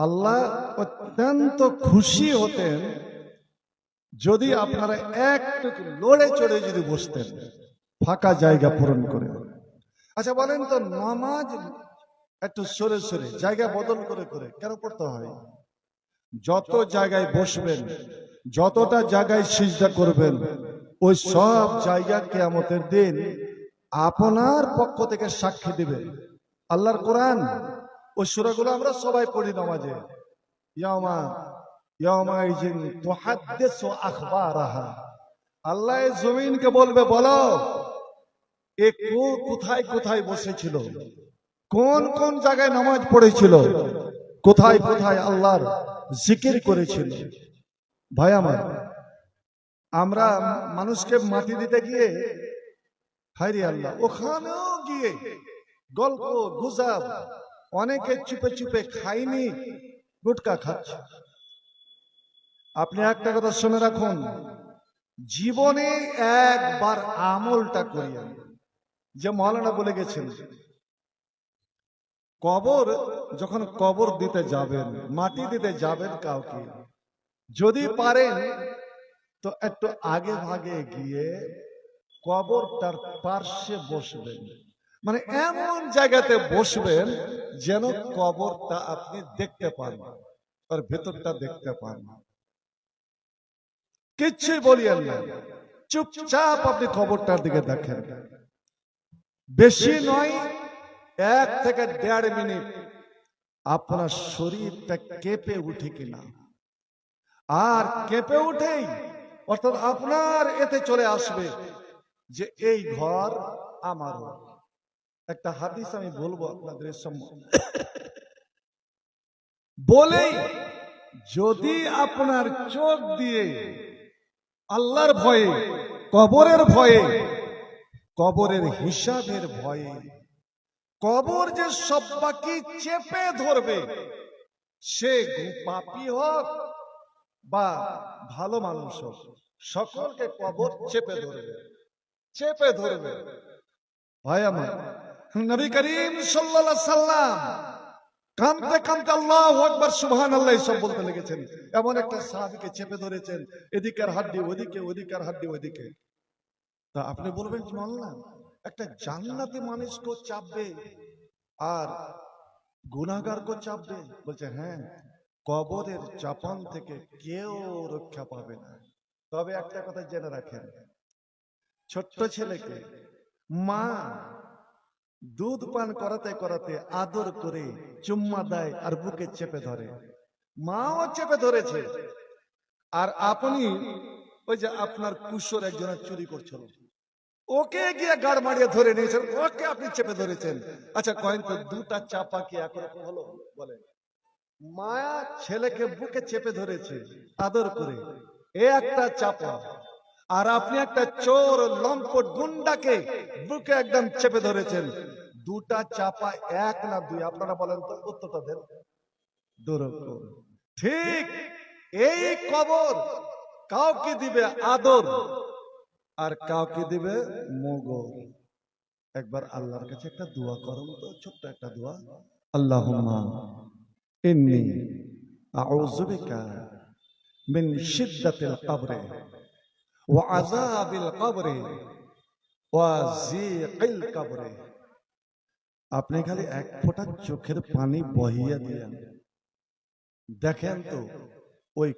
আল্লাহ অত্যন্ত খুশি হতেন যদি আপনারা একটু লড়ে চড়ে যদি বসতেন, ফাঁকা জায়গা পূরণ করে। আচ্ছা বলেন তো, নামাজ একটু সরে সরে জায়গা বদল করে করে কেন পড়তে হয়? যত জায়গায় বসবেন, যতটা জায়গায় সিজদা করবেন, ওই সব জায়গা কিয়ামতের দিন আপনার পক্ষ থেকে সাক্ষী দিবে। আল্লাহর কোরআন ওই সূরাগুলো আমরা সবাই পড়ি নামাজে। ইয়াউমাইজিন তুহাদ্দিসু আখবারাহা। আল্লাহ এই জমিনকে বলবে, বলো এ কোথায় কোথায় বসেছিল, কোন কোন জায়গায় নামাজ পড়েছিল, কোথায় কোথায় আল্লাহর জিকির করেছিল। ভাই আমার, আমরা মানুষকে মাটি দিতে গিয়ে হায়রে আল্লাহ, ওখানেও গিয়ে গল্প গুজব, অনেকে চুপে চুপে খাইনি গুটকা খাচ্ছে। আপনি একটা কথা শুনে রাখুন, জীবনে একবার আমলটা করিয়া, যে মাওলানা বলে গেছেন, কবর যখন কবর দিতে যাবেন, মাটি দিতে যাবেন কাউকে, যদি পারেন তো একটু আগে ভাগে গিয়ে কবরটার পার্শ্বে বসবেন। মানে এমন জায়গাতে বসবেন যেন কবরটা আপনি দেখতে পান, আর ভেতরটা দেখতে পান। কিচ্ছুই বলিয়েন না, চুপচাপ আপনি কবরটার দিকে দেখেন। বেশি নয়, 1 থেকে 1.5 মিনিট আপনার শরীরটা কেঁপে উঠে কিনা, আর কেঁপে উঠেই অর্থাৎ আপনার এতে চলে আসবে যে এই ঘর আমারও। একটা হাদিস আমি বলবো আপনাদের সামনে, বলেই যদি আপনার চোখ দিয়ে আল্লাহর ভয়ে, কবরের ভয়ে, কবরের হিসাবের ভয়ে, কবর যে সব বাকি চেপে ধরবে, সে পাপী হোক বা ভালো মানুষ হোক, সকলকে কবর চেপে ধরবে, চেপে ধরবে। ভাই আমার, নবী করিম সাল্লাল্লাহু আলাইহি সাল্লাম কাঁদতে কাঁদতে আল্লাহু আকবার সুবহানাল্লাহ সব বলতে লেগেছেন। এমন একটা সাহাবীকে চেপে ধরেছেন, এদিকের হাড্ডি ওদিকে, ওদিকের হাড্ডি ওদিকে। তা আপনি বলবেন মাওলানা, একটা জান্নাতি মানুষকে চাপবে আর গুনাহগারকে চাপবে? বলছে হ্যাঁ, কবরের চাপান থেকে কেউ রক্ষা পাবে না। তবে একটা কথা জেনে রাখেন, ছোট্ট ছেলেকে মা দুধ পান করাতে করাতে আদর করে চুম্মা দেয় আর বুকে চেপে ধরে, মাও চেপে ধরেছে। আর আপনি ওই যে আপনার কুশোর একজনের চুরি করছিল, ওকে গিয়ে গাড় মারিয়ে ধরে নিয়েছেন, ওকে আপনি চেপে ধরেছেন। আচ্ছা কয়েন তো, দুটা চাপা কি একরকম হলো? বলে, মায়া ছেলেকে বুকে চেপে ধরেছে আদর করে, এ একটা চাপা। আর আপনি একটা চোর লম্পট গুন্ডাকে বুকে একদম চেপে ধরেছেন। দুটা চাপা এক না দুই? আপনারা বলেন তো, উত্তরটা দেন। দুরকম। ঠিক এই কবর কাউকে দিবে আদর আর কাউকে দিবে মোগল। একবার আল্লাহর কাছে একটা দোয়া করুন তো, ছোট্ট একটা দোয়া। আল্লাহুম্মা ইন্নী আউযু বিকা মিন শিদ্দাতিল কবরি ওয়া আযাবিল কবরি ওয়া যিকিল কবরি। আপনি খালি এক ফোঁটা চোখের পানি বহিয়া দিলেন, দেখেন তো ওই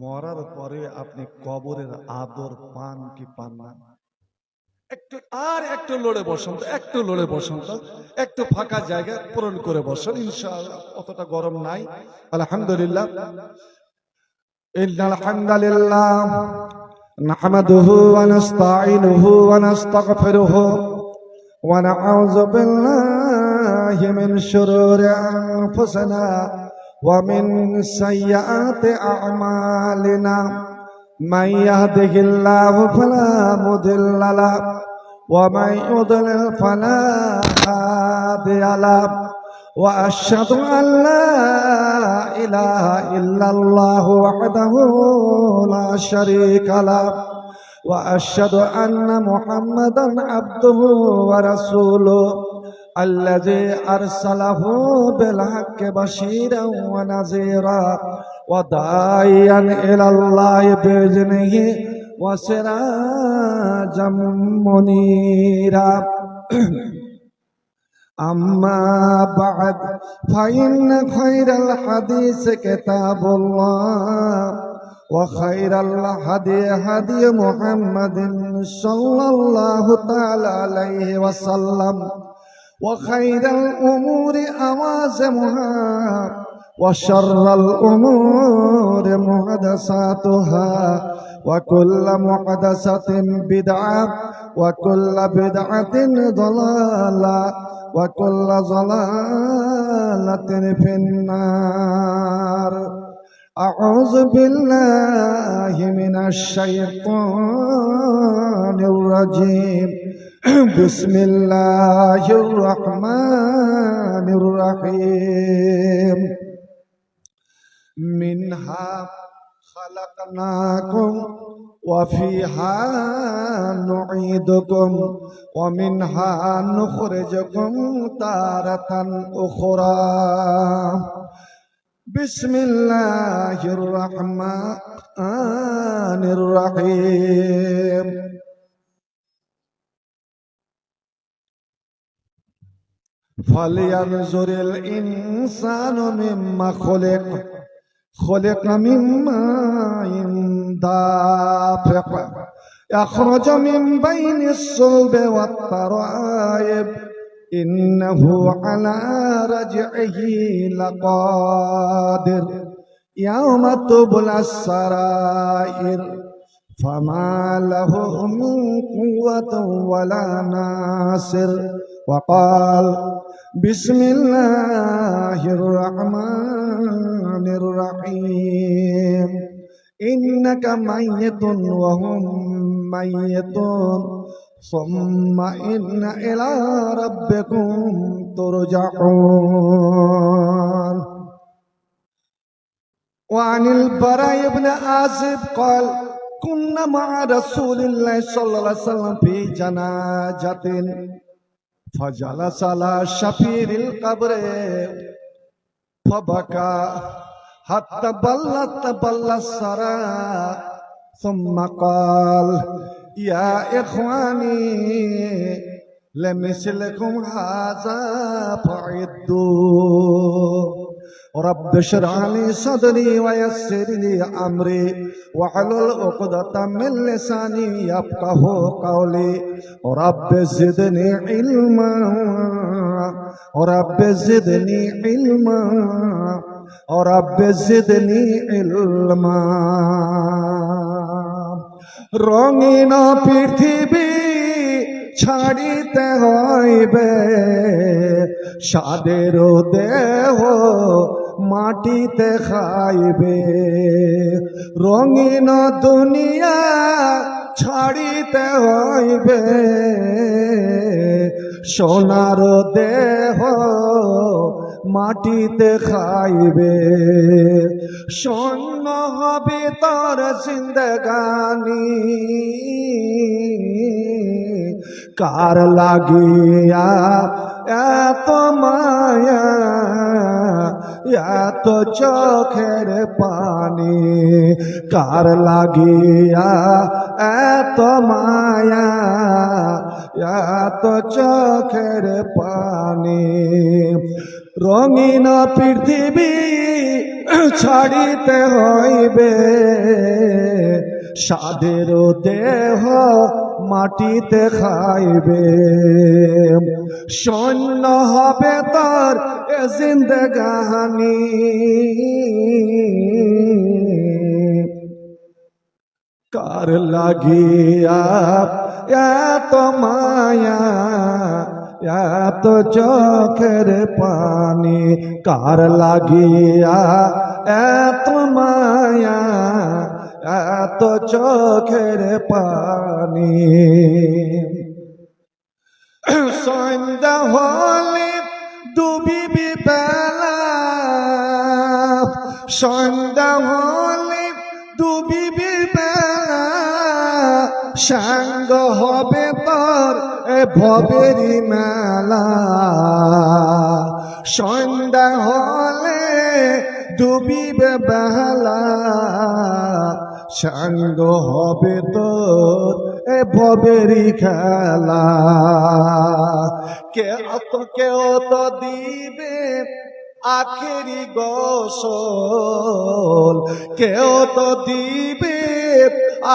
মরার পরে আপনি কবরের আদর পান কি পান না? একটু আর একটু লড়ে বসুন তো, একটু লড়ে বসুন তো, একটু ফাঁকা জায়গা পূরণ করে বসুন, ইনশাআল্লাহ অতটা গরম নাই। আলহামদুলিল্লাহ, ইন্নাল হামদালিল্লাহ নাহমাদুহু ওয়া নাস্তাঈনুহু ওয়া নাস্তাগফিরুহু ওয়া নাউযু বিল্লাহি মিন শুরুরি আনফুসিনা ওয়া মিন সাইয়্যাতি আ'মালিনা। من يهده الله فلا مضل له ومن يضلل فلا هادي له وأشهد أن لا إله إلا الله وحده لا شريك له وأشهد أن محمدا عبده ورسوله الذي أرسله بالحق بشيرا ونذيرا وداعيا إلى الله بإذنه وسراجا منيرا أما بعد فإن خير الحديث كتاب الله وخير الهدي هدي محمد صلى الله تعالى عليه وسلم وخير الأمور أوازمها وشر الأمور محدثاتها وكل محدثة بدعة وكل بدعة ضلالة وكل ضلالة في النار أعوذ بالله من الشيطان الرجيم بسم الله الرحمن الرحيم منها خلقناكم وفيها نعيدكم ومنها نخرجكم تارة أخرى بسم الله الرحمن الرحيم فلينظر الإنسان مما خلق من ماء دافق يخرج من بين الصلب والترائب إنه على رجعه لقادر يوم تبلى السرائر فما له من قوة ولا ناصر وقال بسم الله الرحمن الرحيم إنك ميت وهم ميتون ثم إن إلى ربكم ترجعون وعن البراء بن عازب قال كنا مع رسول الله صلى الله عليه وسلم في جنازة فجلس على شفير القبر فبكى حتى بل الثرى ثم قال يا إخواني لمثلكم هذا فعدوا رب اشرح لي صدري ويسر لي أمري واحلل عقدة من لساني يفقه قولي رب زدني علما رب زدني علما رب زدني علما রঙিন পৃথিবী ছাড়িতে হইবে সাদের দেহ মাটিতে খাইবে রঙিন দুনিয়া ছাড়িতে হইবে সোনার দেহ মাটিতে খাইবে শূন্য হবে তোর জিন্দগানি কার লাগিয়া এত মায়া এত চোখের পানি কার লাগিয়া এত মায়া এত চোখের পানি রঙিন পৃথিবী ছাড়িতে হইবে সাদের দেহ মাটিতে খাইবে শূন্য হবে তোর জিন্দগানি কার লাগিয়া এত মায়া এত চোখের পানি কার লাগিয়া এত মায়া এত চোখের পানি সন্ধ্যা হলে ডুবিবি বেলা সন্ধ্যা হলে ডুবিবি বেলা সাঙ্গ হবে তোর এ ভবেরি মেলা। সন্ধ্যা হলে ডুবিবে বেলা, সাঙ্গ হবে তোর এ ভবেরি খেলা। কেউ তো দিবে আখেরি গোসল, কেউ তো দিবে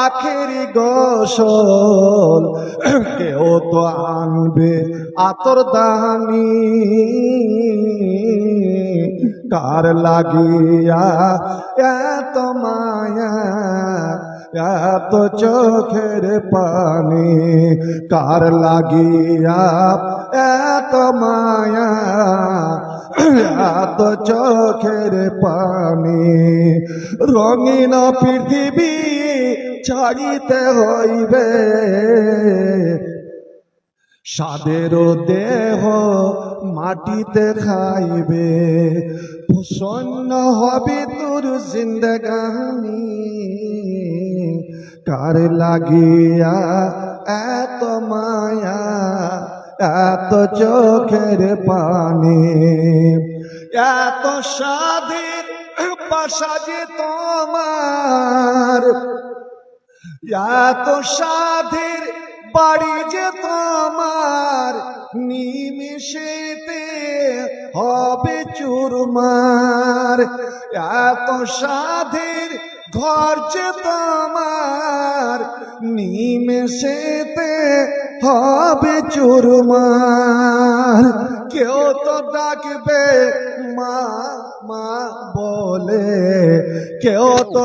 আখেরি গোসল, কেউ তো আনবে আতর দানি। কার লাগিয়া এত মায়া, এত চোখের পানি, কার লাগিয়া এত মায়া, এত চোখের পানি। রঙিন পৃথিবী ছাড়িতে হইবে, সাদের দেহ মাটিতে খাইবে। প্রসন্ন হবে তোর জিন্দেগানি, কার লাগিয়া এত মায়া, এত চোখের পানি। এত সাধের বাসা যে তোমার, এত সাধের বাড়ি যে তোমার, নিমিষেতে হবে চুরমার। এত সাধের ঘর যে তোমার, নিমিষেতে হবে চুরমার। কেউ তো ডাকবে মা মা বলে, কেউ তো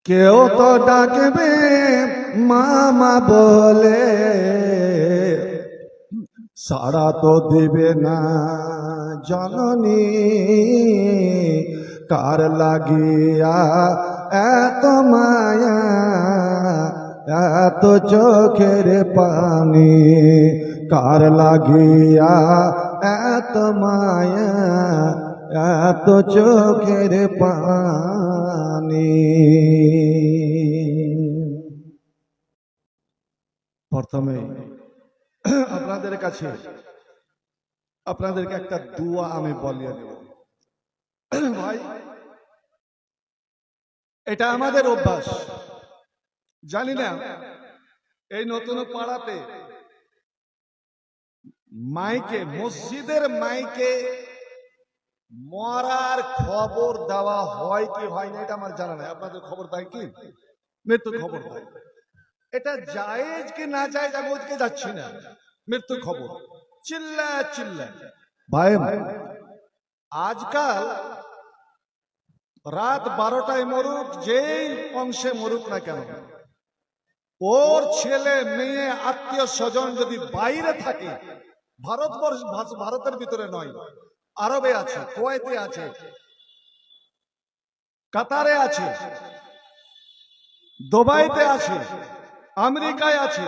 কেউ তো ডাকবে মামা বলে, সাড়া তো দিবে না জননী। কার লাগিয়া এত মায়া, এত চোখের পানি, কার লাগিয়া এত মায়া, এত চোখের পানি। প্রথমে আপনাদের কাছে আপনাদেরকে একটা দোয়া আমি বলিয়ে দেব ভাই। এটা আমাদের অভ্যাস, জানি না এই নতুন পাড়াতে মাইকে, মসজিদের মাইকে মরার খবর দেওয়া হয় কি হয় না এটা আমার জানা নাই। আপনাদের খবর দেয় কি? মৃত্যু খবর দেয়। এটা জায়েজ কি না জায়েজ আমি ওদিকে যাচ্ছি না। মৃত্যু খবর চিল্লা চিল্লা ভাই। আজকাল রাত 12টায় মরুক, যেই অংশে মরুক না কেন, ওর ছেলে মেয়ে আত্মীয় স্বজন যদি বাইরে থাকে, ভারতবর্ষ ভারতের ভিতরে নয়, আরবে আছে, কুয়েতে আছে, কাতারে আছে, দুবাইতে আছে, আমেরিকায় আছে,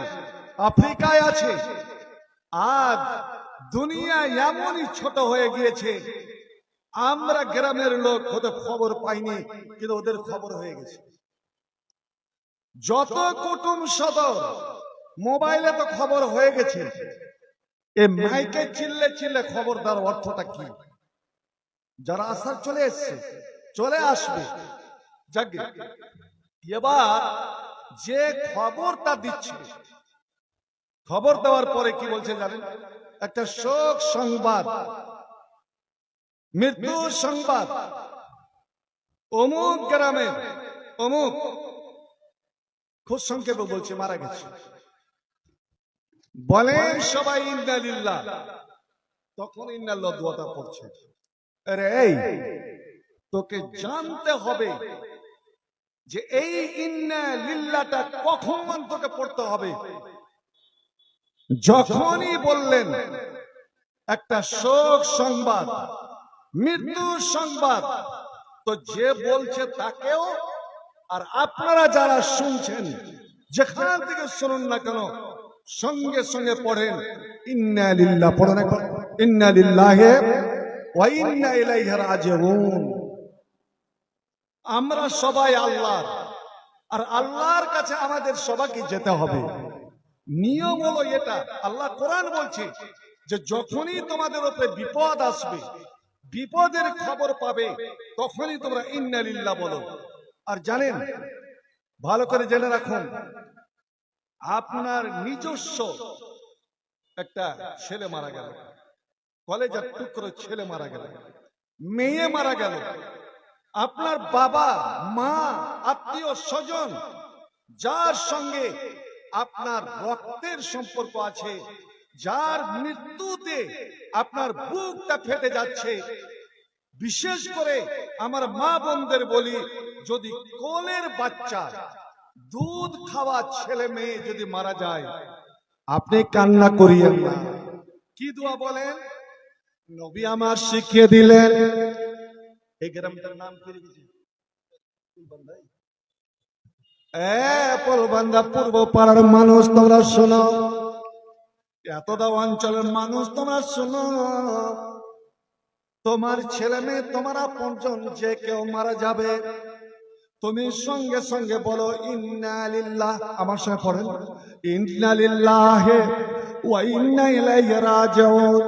আফ্রিকায় আছে। আজ দুনিয়া এমনই ছোট হয়ে গিয়েছে, আমরা গ্রামের লোক ওদের খবর পাইনি, কিন্তু ওদের খবর হয়ে গেছে। যত কুটুম সদর মোবাইলে তো খবর হয়ে গেছে। এ মাইকে চিল্লে চিল্লে খবর দেওয়ার অর্থটা কি? যারা আসার চলে এসছে, চলে আসবে। যাকে এবার যে খবরটা দিচ্ছে, খবর দেওয়ার পরে কি বলছে জানেন? একটা শোক সংবাদ, মৃত্যুর সংবাদ, অমুক গ্রামের অমুক খুব সংক্ষেপে বলছি, মারা গেছে। বলেন সবাই ইন্না লিল্লাহ, তখন ইন্নাল্লাহ দোয়াটা পড়ছে। আরে এই, তোকে জানতে হবে যে এই ইন্না লিল্লাহটা কখন তোকে পড়তে হবে। যখনই বললেন একটা শোক সংবাদ, মৃত্যুর সংবাদ, তো যে বলছে তাকেও আর আপনারা যারা শুনছেন যেখান থেকে শুনুন না কেন, সঙ্গে সঙ্গে পড়েন ইন্না লিল্লাহ। পড়েন একবার, ইন্না লিল্লাহি ওয়া ইন্না ইলাইহি রাজিউন। আমরা সবাই আল্লাহর, আর আল্লাহর কাছে আমাদের সবাইকে যেতে হবে। নিয়ম হলো এটা। আল্লাহ কোরআন বলছে যে যখনই তোমাদের উপরে বিপদ আসবে, বিপদের খবর পাবে, তখনই তোমরা ইন্না লিল্লাহ বলো। আর জানেন, ভালো করে জেনে রাখুন, আপনার নিজস্ব একটা ছেলে মারা গেল, কলেজের টুকরো ছেলে মারা গেল, মেয়ে মারা গেল, আপনার বাবা মা আত্মীয় স্বজন যার সঙ্গে আপনার রক্তের সম্পর্ক আছে, যার মৃত্যুতে আপনার বুকটা ফেটে যাচ্ছে, বিশেষ করে আমার মা বোনদের বলি, যদি কোলের বাচ্চা, দুধ খাওয়া ছেলে মেয়ে যদি মারা যায়, আপনি কান্না করিয়েন না। কি দোয়া বলেন? নবী আমার শিখিয়ে দিলেন। এই গ্রামটার নাম কি রেখেছি? পোলবান্দা পূর্ব পাড়ার মানুষ তোমরা শোনো, এতটা অঞ্চলের মানুষ তোমরা শোনো, তোমার ছেলে মেয়ে, তোমার আপনজন যে কেউ মারা যাবে, তুমি সঙ্গে সঙ্গে বলো ইন্না লিল্লাহ। আমার সঙ্গে পড়েন, ইন্না লিল্লাহি ওয়া ইন্না ইলাইহি রাজিউন।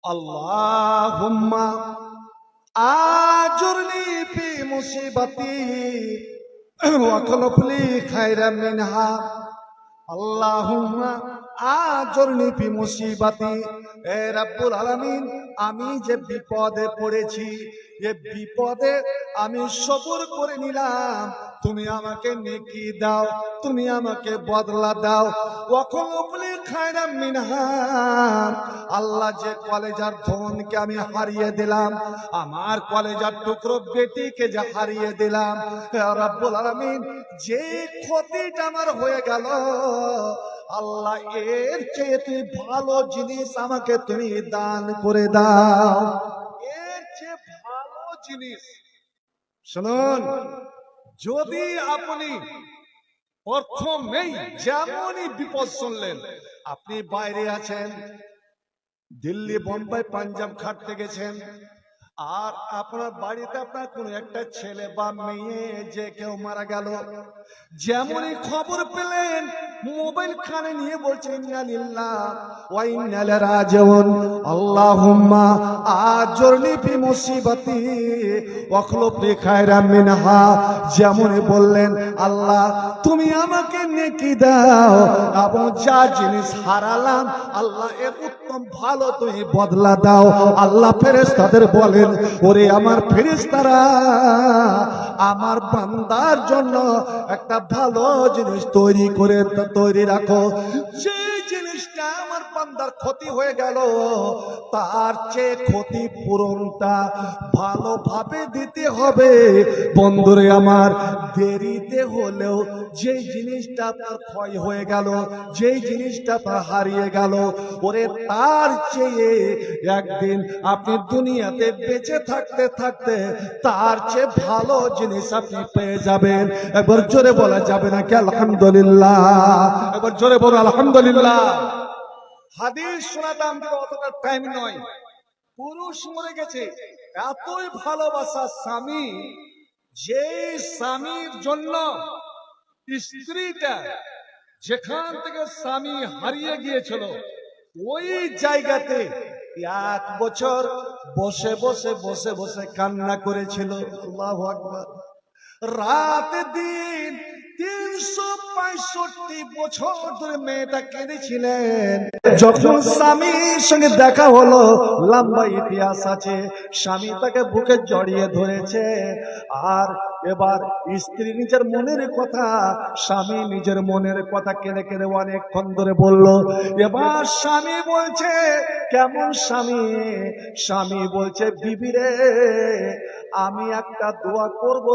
আল্লাহুম্মা আজুরনি ফি মুসিবাতি ওয়া আখলফলি খায়রাম মিনহা। আল্লাহুম্মা আজুরনি ফি মুসিবাতি। হে রাব্বুল আলামিন, আমি যে বিপদে পড়েছি, যে বিপদে আমি সবর করে নিলাম, তুমি আমাকে নেকি দাও, তুমি আমাকে বদলা দাও। ওয়াকলুবলি খায়রাম মিনহা। আল্লাহ, যে কলেজার ধনকে আমি হারিয়ে দিলাম, আমার কলেজার টুকরো বেটিকে যে হারিয়ে দিলাম, হে রাব্বুল আলামিন, যে ক্ষতিটা আমার হয়ে গেল, আল্লাহ এর চেয়ে তুই ভালো জিনিস আমাকে তুমি দান করে দাও। এর চেয়ে ভালো জিনিস। শুনুন, যদি আপনি প্রথমেই যেমনই বিপদ শুনলেন, আপনি বাইরে আছেন, দিল্লি বোম্বাই পাঞ্জাব খাটতে গেছেন, আর আপনার বাড়িতে আপনার কোন একটা ছেলে বা মেয়ে যে কেউ মারা গেল, যেমনই খবর পেলেন, মোবাইল কানে নিয়ে বলছেন ইন্না লিল্লাহ ওয়া ইন্না ইলাইহি রাজিউন। আল্লাহুম্মা আজুরনি ফি মুসিবাতি ওয়া আখলুফলি খায়রাম মিনহা। যেমনই বললেন, আল্লাহ তুমি আমাকে নেকি দাও, এবং যা জিনিস হারালাম, আল্লাহ এর উত্তম ভালো তুমি বদলা দাও। আল্লাহ ফেরেশতাদের বলেন, ওরে আমার ফেরেশতারা, আমার বান্দার জন্য একটা ভালো জিনিস তৈরি রাখো। যে জিনিসটা আমার বান্দার ক্ষতি হয়ে গেল, তার চেয়ে ক্ষতি পূরণটা ভালোভাবে দিতে হবে। বন্ধুরে আমার, দেরিতে হলেও যেই জিনিসটা আপনার ক্ষয় হয়ে গেল, যেই জিনিসটা আপনার হারিয়ে গেল, ওরে তার চেয়ে একদিন আপনি দুনিয়াতে বেঁচে থাকতে থাকতে তার চেয়ে ভালো জিনিস আপনি পেয়ে যাবেন। একবার জোরে বলা যাবে নাকি আলহামদুলিল্লাহ? একবার জোরে বলো আলহামদুলিল্লাহ। হাদিস শোনাতাম, অতটা টাইম নয়। পুরুষ মরে গেছে, এতই ভালোবাসা স্বামী, যে স্বামীর জন্য স্ত্রীটা যেখান থেকে স্বামী হারিয়ে গিয়েছিল, ওই জায়গাতে 1 বছর বসে বসে বসে বসে কান্না করেছিল। আল্লাহু আকবার। রাত দিন 365 বছর ধরে মেয়েটা কেঁদেছিলেন। যখন স্বামীর সঙ্গে দেখা হলো, লম্বা ইতিহাস আছে, স্বামী তাকে বুকে জড়িয়ে ধরেছে, আর এবার স্ত্রী নিজের মনের কথা, স্বামী নিজের মনের কথা কেঁদে কেঁদে অনেকক্ষণ ধরে বলল। এবার স্বামী বলছে, কেমন স্বামী? স্বামী বলছে, বিবি রে, আমি একটা দোয়া করব,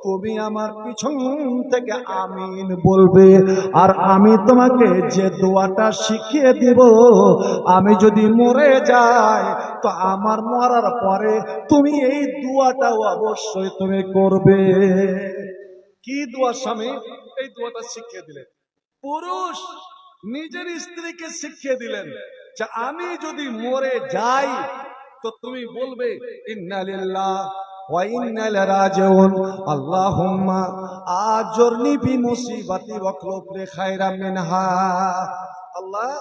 তুমি আমার পিছন থেকে আমিন বলবে। আর আমি তোমাকে যে দোয়াটা শিখিয়ে দিব, আমি যদি মরে যাই তো আমার মরার পরে তুমি এই দোয়াটাও অবশ্যই তুমি করবে। কি দোয়া স্বামী? এই দোয়াটা শিখিয়ে দিলেন। পুরুষ নিজের স্ত্রীকে শিখিয়ে দিলেন যে আমি যদি মরে যাই তো তুমি বলবে ইন্না লিল্লাহ ওয়া ইন্না ইলাইহি রাজিউন, আল্লাহুম্মা আজরনি ফি মুসিবাতি ওয়াকলুব লি খায়রাম মিনহা। আল্লাহ,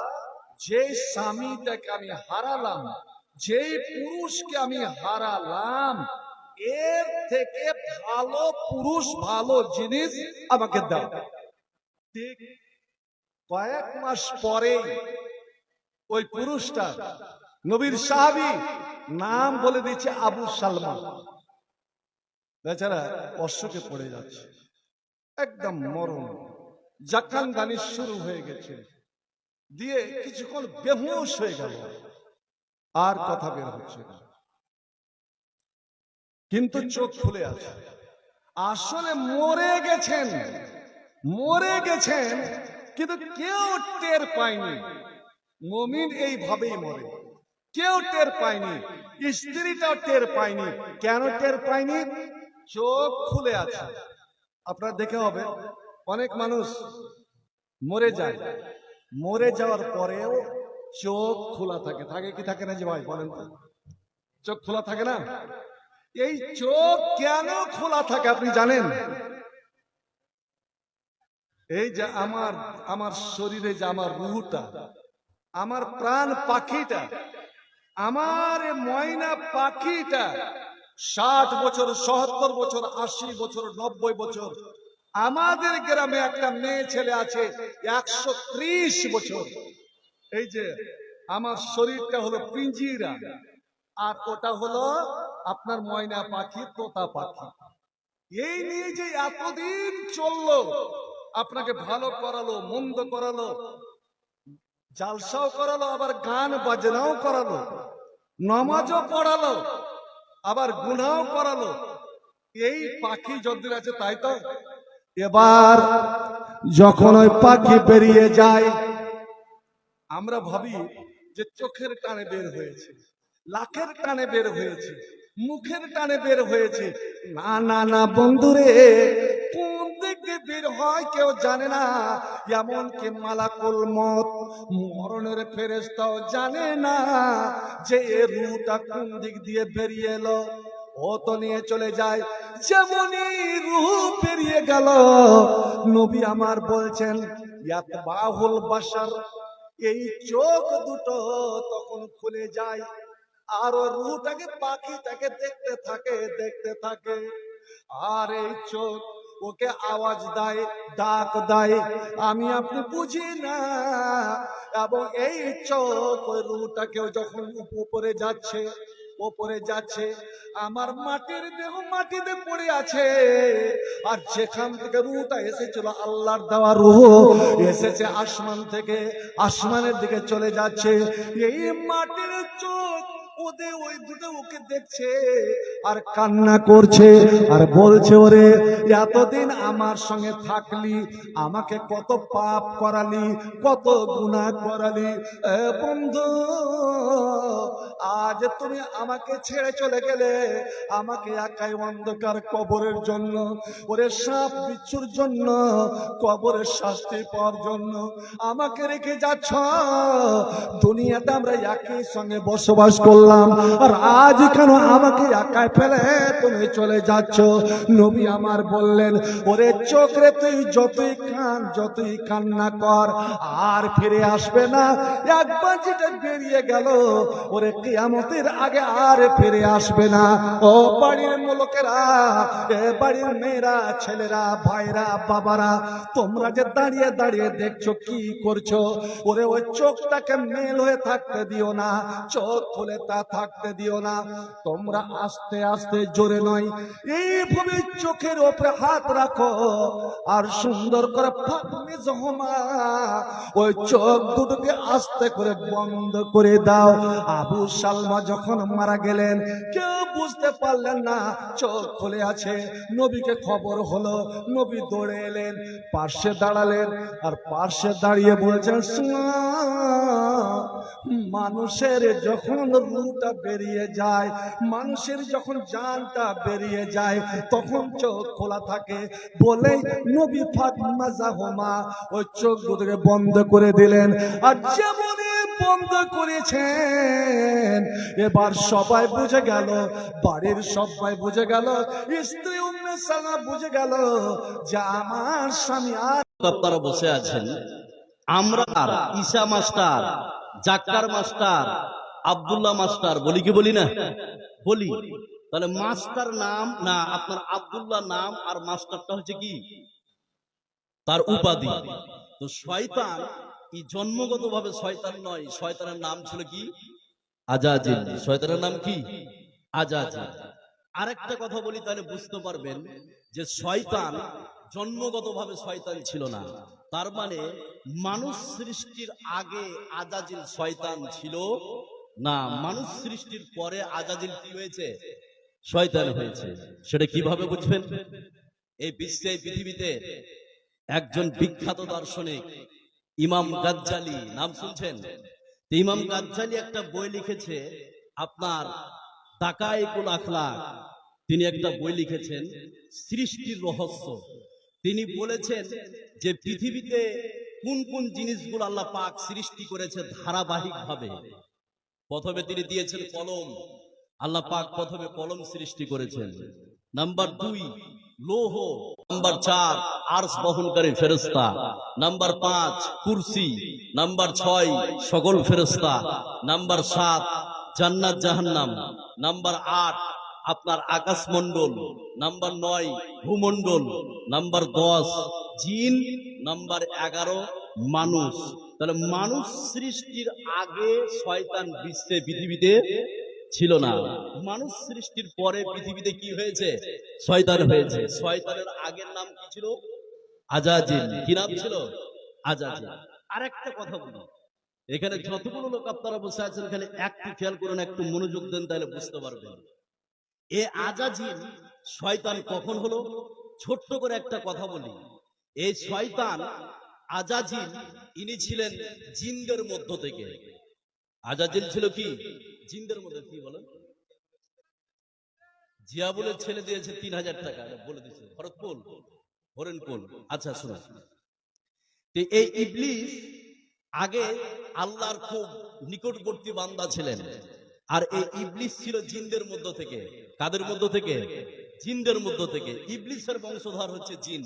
যে স্বামীটাকে আমি হারালাম, যে পুরুষকে আমি হারালাম, এর থেকে ভালো পুরুষ, ভালো জিনিস আমাকে দাও। ঠিক কয়েক মাস পরে ওই পুরুষটা, নবীর সাহাবী, নাম বলে দিচ্ছে আবু সালমা, বেচারা অশ্বকে পড়ে যাচ্ছে, একদম মরণ, জাকানদানি শুরু হয়ে গেছে, দিয়ে কিছুক্ষণ বেহুশ হয়ে গেল, আর কথা বের হচ্ছে না, কিন্তু চোখ খুলে আছে। আসলে মরে গেছেন, মরে গেছেন, কিন্তু কেউ টের পায়নি। মুমিন এইভাবেই মরে, কেউ টের পায়নি, স্ত্রীটাও টের পায়নি। কেন টের পায়নি? চোখ খুলে আছে। আপনারা দেখে হবে অনেক মানুষ মরে যায়, মরে যাওয়ার পরেও চোখ খোলা থাকে, থাকে কি থাকে না? যে ভাই বলেন তো, চোখ খোলা থাকে না? এই চোখ কেন খোলা থাকে আপনি জানেন? এই যে আমার শরীরে যে আমার রুহটা, আমার প্রাণ পাখিটা, আমার ময়না পাখিটা 60 বছর, 77 বছর, 80 বছর, 90 বছর। আমাদের গ্রামে একটা মেয়ে ছেলে আছে 130 বছর। এই যে আমার শরীরটা হলো পিঞ্জিরা, আর ওটা হলো আপনার ময়না পাখি, তোতা পাখি। এই নিয়ে যে এতদিন চললো, আপনাকে ভালো করালো, মন্দ করালো, জালসাও করালো, আবার গান বাজনাও করালো, নামাজও পড়ালো, আবার গুনাহও করালো। এই পাখি যতদিন আছে তাই তো। এবার যখন ওই পাখি বেরিয়ে যায়, আমরা ভাবি যে চোখের টানে বের হয়েছে, লাখের টানে বের হয়েছে, মুখের টানে বের হয়েছে। না না না বন্ধুরে, কোন দিক দিয়ে বের হয় কেউ জানে না। এমনকি মালাকুল মত, মরণের ফেরেশতাও জানে না যে এ রূহটা কোন দিক দিয়ে বেরিয়ে এলো। ও তো নিয়ে চলে যায়। যেমনই রূহ বেরিয়ে গেল, নবী আমার বলছেন ইয়াতবাহুল বাশার, এই চোখ দুটো তখন খুলে যায়, আর ওই রূহটাকে, পাখিটাকে দেখতে থাকে, দেখতে থাকে। আর এই চোখ ওকে আওয়াজ দেয়, ডাক দেয়, আমি আপনি বুঝি না। এবং এই চোখ ওই রূহটাকেও যখন উপরে যাচ্ছে, উপরে যাচ্ছে, আমার মাটির দেহ মাটিতে পড়ে আছে, আর যেখান থেকে রূহটা এসেছিল, আল্লাহর দেওয়া রূহ এসেছে আসমান থেকে, আসমানের দিকে চলে যাচ্ছে। এই মাটির চোখ ওদের ওই দুটো ওকে দেখছে আর কান্না করছে, আর বলছে, ওরে এতদিন আমার সঙ্গে থাকলি, আমাকে কত পাপ করালি, কত গুনাহ করালি, বন্ধু আজ তুমি আমাকে ছেড়ে চলে গেলে, আমাকে একাই অন্ধকার কবরের জন্য, ওরে সাপ বিচ্ছুর জন্য, কবরের শাস্তি পাওয়ার জন্য আমাকে রেখে যাচ্ছ। দুনিয়াতে আমরা একই সঙ্গে বসবাস করলাম, আর আজ কেন আমাকে একাই ফেলে তুমি চলে যাচ্ছ? নবী আমার বললেন, ওরে চোখ রে, তুই যতই কান্না কর, আর ফিরে আসবে না। একবার যেটা বেরিয়ে গেল, ওরে কিয়ামত কিয়ামতের আগে আর ফিরে আসবে না। ও বাড়ির লোকেরা, এ বাড়ির মেয়েরা, ছেলেরা, ভাইরা, বাবারা, তোমরা যে দাঁড়িয়ে দাঁড়িয়ে দেখছো কি করছো, ওরে ওই চোখটাকে মেল হয়ে থাকতে দিও না, চোখ খুলে তা থাকতে দিও না। তোমরা আস্তে আস্তে, জোরে নয়, এইভাবে চোখের ওপরে হাত রাখো আর সুন্দর করে ফাতমি জহমা ওই চোখ দুটোকে আস্তে করে বন্ধ করে দাও। আবু সালমা যখন মারা গেলেন কেউ বুঝতে পারলেন না, চোখ খুলে আছে। নবীকে খবর হলো, নবী দৌড়ে এলেন, পাশে দাঁড়ালেন আর পাশে দাঁড়িয়ে বলছেন, মানুষের যখন রূহটা বেরিয়ে যায়, মানুষের যখন জানটা বেরিয়ে যায়, তখন চোখ খোলা থাকে বলে নবী ফাতিমা জাহমা ওই চোখ দুটোকে বন্ধ করে দিলেন। আর যেমনই বন্ধ করেছেন, এবার সবাই বুঝে গেল, বাড়ির সবাই বুঝে গেল, স্ত্রী উম্মে সালামা বুঝে গেল যে আমার স্বামী। আর আপনারা বসে আছেন, আমরা Isha master, Zakkar master, Abdullah master বলি কি বলি না? বলি। তাহলে মাস্টার নাম না, আপনার আব্দুল্লাহ নাম, আর মাস্টারটা হচ্ছে কি তার উপাধি। তো শয়তান এই জন্মগতভাবে শয়তান নয়, শয়তানের নাম ছিল কি? আজাজিল। শয়তানের নাম কি? আজাজিল। আরেকটা কথা বলি, তাহলে বুঝতে পারবেন যে শয়তান জন্মগতভাবে শয়তান ছিল না। তার মানে মানুষ সৃষ্টির আগে আজাজিল শয়তান ছিল না, মানুষ সৃষ্টির পরে আজাজিল কি হয়েছে? শয়তান হয়েছে। সেটা কিভাবে বুঝবেন? এই বিশ্বে, পৃথিবীতে একজন বিখ্যাত দার্শনিক ইমাম গাজ্জালি, নাম শুনছেন? ইমাম গাজ্জালি একটা বই লিখেছে, আপনার দাকায়েকুল আখলাক। তিনি একটা বই লিখেছেন সৃষ্টির রহস্য। তিনি বলেছেন যে পৃথিবীতে কোন কোন জিনিসগুলো আল্লাহ পাক সৃষ্টি করেছে ধারাবাহিক ভাবে। প্রথমে তিনি দিয়েছেন কলম, আল্লাহ পাক প্রথমে কলম সৃষ্টি করেছেন। নাম্বার 2 লৌহ, নাম্বার 4 আরশ বহনকারী ফেরেশতা, নাম্বার 5 কুরসি, নাম্বার 6 সকল ফেরেশতা, নাম্বার 7 জান্নাত জাহান্নাম, নাম্বার 8 আপনার আকাশমণ্ডল, নাম্বার 9 ভূমণ্ডল, নাম্বার 10 জিন, নাম্বার 11 মানুষ। তাহলে মানুষ সৃষ্টির আগে শয়তান বিশ্বে, পৃথিবীতে ছিল না। মানুষ সৃষ্টির পরে পৃথিবীতে কি হয়েছে? শয়তান হয়েছে। শয়তানের আগের নাম কি ছিল? আজাজিল। কি নাম ছিল? আজাজিল। আরেকটা কথা বলি, এখানে যতগুলো লোক আপনারা বসে আছেন, এখানে একটু খেয়াল করুন, একটু মনোযোগ দেন, তাহলে বুঝতে পারবেন এ আজাজিল শয়তান কখন হলো। ছোট্ট করে একটা কথা বলি, এই শয়তান আজাজিল ইনি ছিলেন জিনদের মধ্য থেকে। আজাজিল ছিল কি? জিনদের মধ্যে। কি বলেন? জিয়া বলে ছেলে দিয়েছে 3000 টাকা, বলে দিয়েছে ভরতপুর, হরেনপুর। আচ্ছা শোনো, এই ইবলিস আগে আল্লাহর খুব নিকটবর্তী বান্দা ছিলেন, আর এই ইবলিস ছিল জিনদের মধ্য থেকে। কাদের মধ্য থেকে? জিনদের মধ্য থেকে। ইবলিসের বংশধর হচ্ছে জিন।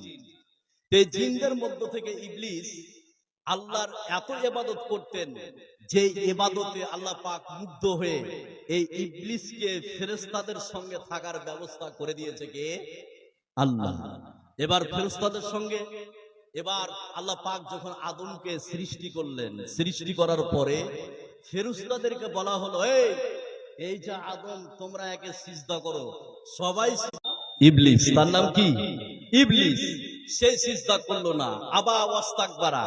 এই জিনদের মধ্য থেকে ইবলিস আল্লাহর এত ইবাদত করতেন যে ইবাদতে আল্লাহ পাক মুগ্ধ হয়ে এই ইবলিসকে ফেরেশতাদের সঙ্গে থাকার ব্যবস্থা করে দিয়েছে কে? আল্লাহ। এবার ফেরেশতাদের সঙ্গে, এবার আল্লাহ পাক যখন আদমকে সৃষ্টি করলেন, সৃষ্টি করার পরে ফেরেশতাদেরকে বলা হলো, এই যে আদম, তোমরা একে সিজদা করো। সবাই, ইবলিস, তার নাম কি? ইবলিস, সে সিজদা করলো না। আবা ওয়াস্তাকবারা,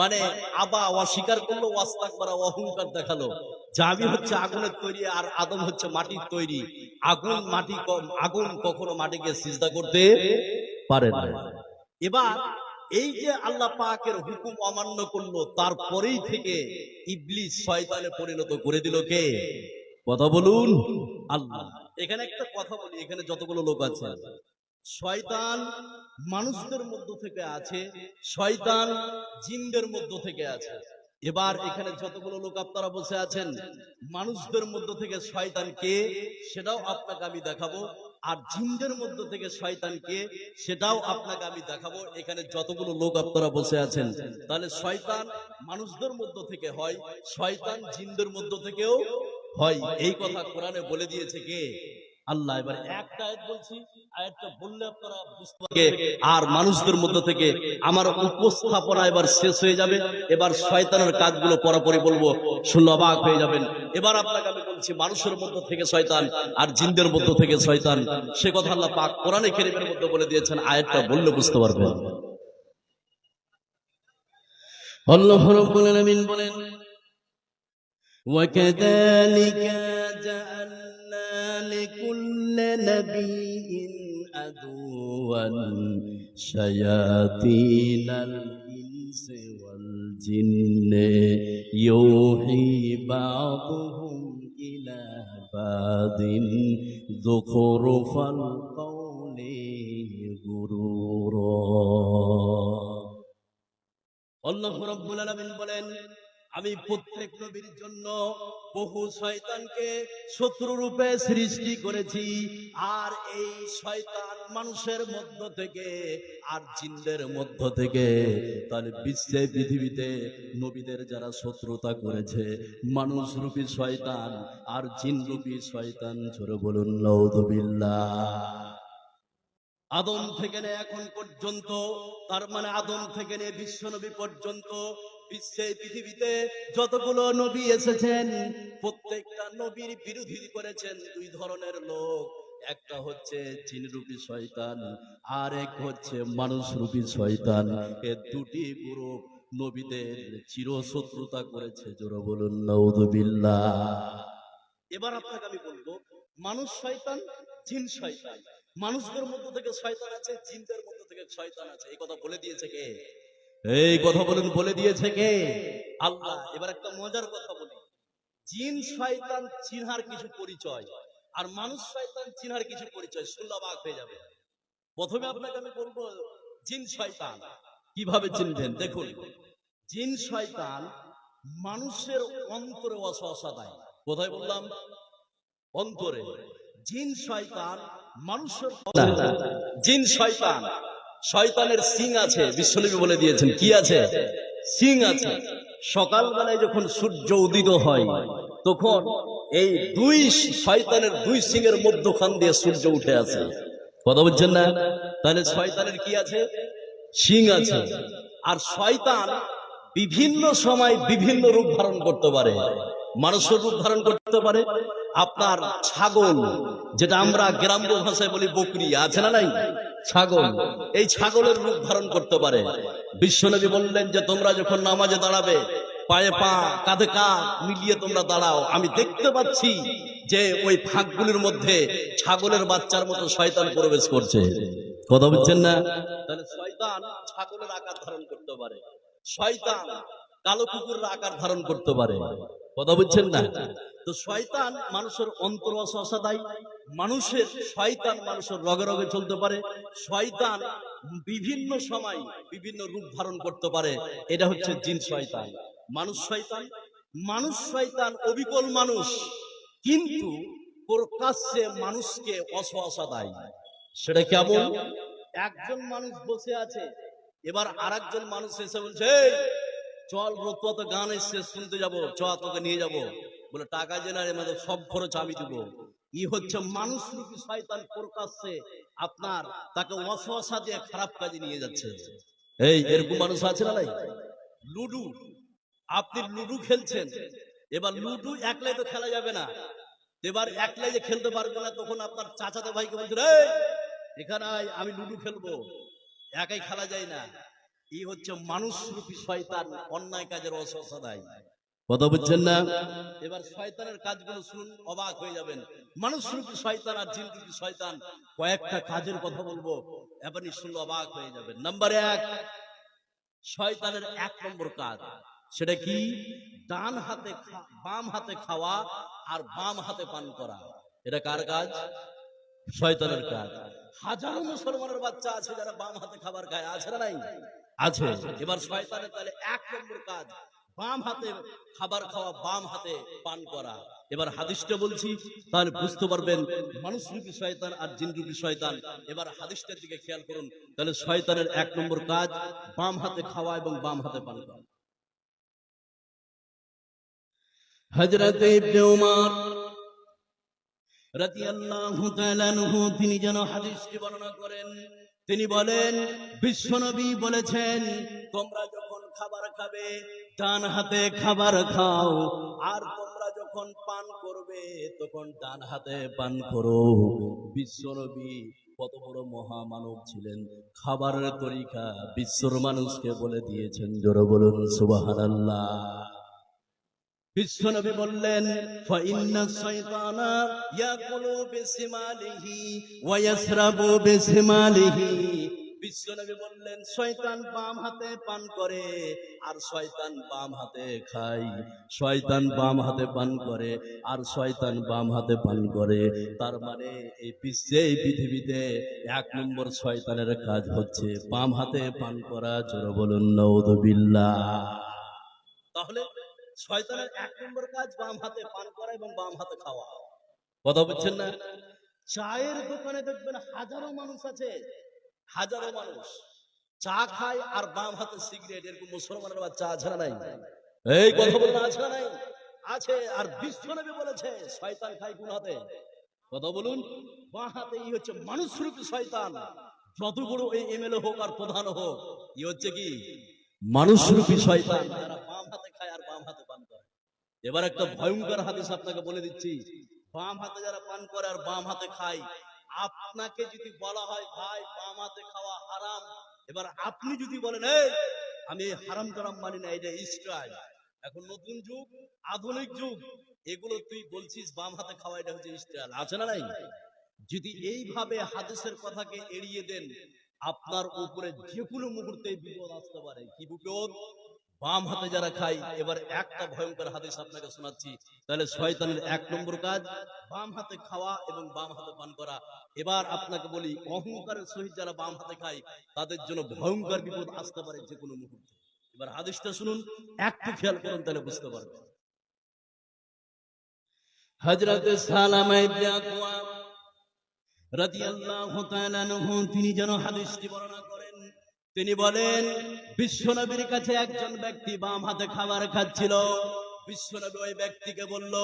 মানে আবা অস্বীকার করলো, ওয়াস্তাকবারা অহংকার দেখালো যে আমি হচ্ছে আগুনের তৈরি আর আদম হচ্ছে মাটির তৈরি। আগুন কখনো মাটিকে সিজদা করতে পারে না। এবার এই যে আল্লাহ পাকের হুকুম অমান্য করলো, তারপরেই থেকে ইবলিস শয়তানে পরিণত করে দিল কে? কথা বলুন, আল্লাহ। এখানে একটা কথা বলি, এখানে যতগুলো লোক আছে, শয়তান মানুষদের মধ্য থেকে আছে, শয়তান জিনদের মধ্য থেকে আছে। এবার এখানে যতগুলো লোক আপনারা বসে আছেন, মানুষদের মধ্য থেকে শয়তান কে সেটাও আপনাকে আমি দেখাবো, আর জিনদের মধ্য থেকে শয়তান কে সেটাও আপনাকে আমি দেখাবো। এখানে যতগুলো লোক আপনারা বসে আছেন, তাহলে শয়তান মানুষদের মধ্য থেকে হয়, শয়তান জিনদের মধ্য থেকেও হয়, এই কথা কোরআনে বলে দিয়েছে কে? আল্লাহ। এবার একটা আয়াত বলছি, আয়াতটা বললে আপনারা বুঝতে পারবেন। আর মানুষদের মধ্যে থেকে আমার উপস্থাপনা এবার শেষ হয়ে যাবে। এবার শয়তানের কাজগুলো পরপরই বলবো, শুনলে অবাক হয়ে যাবেন। এবার আপনাকে আমি বলছি, মানুষের মধ্যে থেকে শয়তান আর জিনদের মধ্যে থেকে শয়তান, সে কথা আল্লাহ পাক কোরআনে কারীমের মধ্যে বলে দিয়েছেন। আয়াতটা বললে বুঝতে পারবেন। আল্লাহ রাব্বুল আলামিন বলেন, وَكَذَلِكَ جَعَلْنَا لِكُلِّ نَبِيٍّ عَدُوًّا شَيَاطِينَ الْإِنسِ وَالْجِنِّ يُوحِي بَعْضُهُمْ إِلَى بَعْضٍ زُخْرُفَ الْقَوْلِ غُرُورًا। আল্লাহ রাব্বুল আলামিন বলেন, আমি প্রত্যেক নবীর জন্য বহু শয়তানকে শত্রু রূপে সৃষ্টি করেছি। আর এই শয়তান মানুষের মধ্য থেকে আর জিনদের মধ্য থেকে, তাহলে বিশ্বে পৃথিবীতে নবীদের যারা শত্রুতা করেছে, মানুষ রূপী শয়তান আর জিন রূপী শয়তান, জোরে বলুন নাউযুবিল্লাহ। আদম থেকে নিয়ে এখন পর্যন্ত, তার মানে আদম থেকে নিয়ে বিশ্বনবী পর্যন্ত বিশ্বে পৃথিবীতে যতগুলো নবী এসেছেন, প্রত্যেকটা নবীর বিরোধী করেছেন দুই ধরনের লোক। একটা হচ্ছে জিনরূপী শয়তান, আর এক হচ্ছে মানুষরূপী শয়তান। এ দুটি গ্রুপ নবীদের চিরশত্রুতা করেছে, জোরে বলুন নাউযুবিল্লাহ। এবার আপনাকে আমি বলবো, মানুষ শয়তান, জিন শয়তান। মানুষদের মধ্য থেকে শয়তান আছে, জিনদের মধ্য থেকে শয়তান আছে। এই কথা বলে দিয়েছে কে? এই কথা বলুন, বলে দিয়েছে কে? আল্লাহ। এবার একটা মজার কথা বলি, জিন শয়তান চিনহার কিছু পরিচয়, আর মানুষ শয়তান চিনহার কিছু পরিচয়, শুনলে অবাক হয়ে যাবে। প্রথমে আপনাকে আমি বলবো, জিন শয়তান কিভাবে চিনবেন। দেখুন, জিন শয়তান মানুষের অন্তরে ওয়াসওয়াসা দেয়। কোথায় বললাম? অন্তরে। জিন শয়তান মানুষের, জিন শয়তান, শয়তানের সিং আছে, বিশ্বনবী বলে দিয়েছেন কি আছে? সিং আছে। সকালবেলায় যখন সূর্য উদিত হয়, তখন এই দুই শয়তানের দুই সিংয়ের মধ্যখান দিয়ে সূর্য উঠে আসে। কথা বুঝছেন না? তাহলে শয়তানের কি আছে? সিং আছে। আর শয়তান বিভিন্ন সময় বিভিন্ন রূপ ধারণ করতে পারে। মানুষের রূপ ধারণ করতে পারে। আপনার ছাগল, যেটা আমরা গ্রাম্য ভাষায় বলি বকরি, আছে না নাই? ছাগল, এই ছাগলের রূপ ধারণ করতে পারে। বিশ্বনবী বললেন যে তোমরা যখন নামাজে দাঁড়াবে, পায়ে পা কাঁধে কাঁধ মিলিয়ে তোমরা দাঁড়াও, আমি দেখতে পাচ্ছি যে ওই ফাঁকগুলির মধ্যে ছাগলের বাচ্চার মতো শয়তান প্রবেশ করছে। কথা বুঝছেন না? তাহলে শয়তান ছাগলের আকার ধারণ করতে পারে, শয়তান কালো কুকুরের আকার ধারণ করতে পারে। কথা বুঝছেন না? তো শয়তান মানুষের অন্তর ওয়াসওয়াসা দেয়, মানুষের শয়তান মানুষের রগে রগে চলতে পারে, শয়তান বিভিন্ন সময় বিভিন্ন রূপ ধারণ করতে পারে। এটা হচ্ছে জিন শয়তান। মানুষ শয়তান, মানুষ শয়তান অবিকল মানুষ, কিন্তু প্রকাশ্যে মানুষকে ওয়াসওয়াসা দেয়। সেটা কেমন? একজন মানুষ বসে আছে, এবার আরেকজন মানুষ এসে বলছে, এই চল রতুয়া তো গান এসছে শুনতে যাবো, চ তোকে নিয়ে যাবো। বলে টাকা জেনারে মানে সব খরচ আমি দিব। ই হচ্ছে মানুষ রূপী শয়তান প্রকাশ্যে আপনার তাকে ওয়াসওয়াসা দিয়ে খারাপ কাজে নিয়ে যাচ্ছে। এই এরকম মানুষ আছে না নাই? লুডু, আপনি লুডু খেলছেন, এবার লুডু একলাই তো খেলা যাবে না, এবার একলাই যে খেলতে পারবে না, তখন আপনার চাচাতো ভাইকে বলছেন, এই এখানে আমি লুডু খেলবো। একাই খেলা যায় না। এই হচ্ছে মানুষ রূপী শয়তান, অন্যায় কাজের ওয়াসওয়াসা দেয়। কথা বুঝছেন না? এবার শয়তানের কাজগুলো শুনুন, অবাক হয়ে যাবেন। মানুষ রূপী শয়তান আর জিন রূপী শয়তান, কয়েকটা কাজের কথা বলবো, এবার শুনলে অবাক হয়ে যাবেন। নাম্বার 1, শয়তানের 1 নম্বর কাজ, সেটা কি? ডান হাতে বাম হাতে খাওয়া আর বাম হাতে পান করা। এটা কার কাজ? শয়তানের কাজ। হাজারো মুসলমানের বাচ্চা আছে যারা বাম হাতে খাবার খায়, আছে না নাই? আছে। এবার শয়তানের তাহলে 1 নম্বর কাজ, বাম হাতে খাবার খাওয়া, বাম হাতে পান করা। এবার হাদিসটা বলছি, তাহলে বুঝতে পারবেন মানুষ রূপী শয়তান আর জিন রূপী শয়তান। এবার হাদিসটার দিকে খেয়াল করুন। তাহলে শয়তানের 1 নম্বর কাজ বাম হাতে খাওয়া এবং বাম হাতে পান করা। হযরত ইবনে উমর রাদিয়াল্লাহু তাআলা আনহু তিনি যেন হাদিসটি বর্ণনা করেন। তিনি বলেন, বিশ্বনবী বলেছেন, তোমরা যখন খাবার খাবে ডান হাতে খাবার খাও, আর তোমরা যখন পান করবে তখন ডান হাতে পান করো। বিশ্বনবী কত বড় মহামানব ছিলেন, খাবারের তরিকা বিশ্বর মানুষকে বলে দিয়েছেন। জোরে বলুন সুবহানাল্লাহ। বিশ্বনবী বললেন, ফাইন্না শাইতানা ইয়াকুলু বিশিমালিহি ওয়া ইয়াশরাবু বিশিমালিহি। বিশ্বনবী বললেন, শয়তান বাম হাতে পান করে আর শয়তান বাম হাতে খায়। শয়তান বাম হাতে পান করে আর শয়তান বাম হাতে পান করে। তার মানে এই বিশ্বে, এই পৃথিবীতে এক নম্বর শয়তানের কাজ হচ্ছে বাম হাতে পান করা। জোরে বলুন নাউযুবিল্লাহ। তাহলে শয়তানের এক নম্বর কাজ বাম হাতে পান করা এবং বাম হাতে খাওয়া। কথা বুঝছেন না? চায়ের দোকানে দেখবেন হাজারো মানুষ আছে, হাজারো মানুষ চা খায় আর বাম হাতে সিগারেট। এরকম মুসলমানের বাচ্চা আছে না নাই? এই কথা বলতে আছে না নাই? আছে। আর বিশ্বনবী বলেছে শয়তান খায় কোন হাতে? কথা বলুন, বাঁ হাতে। ই হচ্ছে মানুষরূপী শয়তান। যত বড় এই এমএলএ হোক আর প্রধান হোক, ই হচ্ছে কি মানুষরূপী শয়তান, যারা বাম হাতে খায় আর বাম হাতে পান করে। এবার একটা ভয়ঙ্কর হাদিস আপনাকে বলে দিচ্ছি। বাম হাতে যারা পান করে আর বাম হাতে খায়, আপনাকে যদি বলা হয় ভাই বাম হাতে খাওয়া হারাম, এবার আপনি যদি বলেন এই আমি হারাম টারাম মানি না, এটা স্টাইল, এখন নতুন যুগ, আধুনিক যুগ, এগুলো তুই বলছিস বাম হাতে খাওয়া এটা হচ্ছে স্টাইল, আছে না নাই? যদি এইভাবে হাদিসের কথাকে এড়িয়ে দেন, আপনার উপরে যে কোনো মুহূর্তে বিপদ আসতে পারে। কি বিপদ? বাম হাতে যারা খায়। এবার একটা ভয়ঙ্কর হাদিস আপনাকে শোনাচ্ছি। তাহলে শয়তানের এক নম্বর কাজ বাম হাতে খাওয়া এবং বাম হাতে পান করা। এবার আপনাকে বলি, অহংকারের সহিত যারা বাম হাতে খায় তাদের জন্য ভয়ঙ্কর বিপদ আসতে পারে যে কোনো মুহূর্তে। এবার হাদিসটা শুনুন, একটু খেয়াল করুন, তাহলে বুঝতে পারবেন। হযরত সালামা ইবনে আকওয়া রাদিয়াল্লাহু তাআলা আনহু তিনি যেন হাদিসটি বর্ণনা করেন। তিনি বলেন, বিশ্বনবীর কাছে একজন ব্যক্তি বাম হাতে খাবার খাচ্ছিল। বিশ্বনবী ওই ব্যক্তিকে বলল,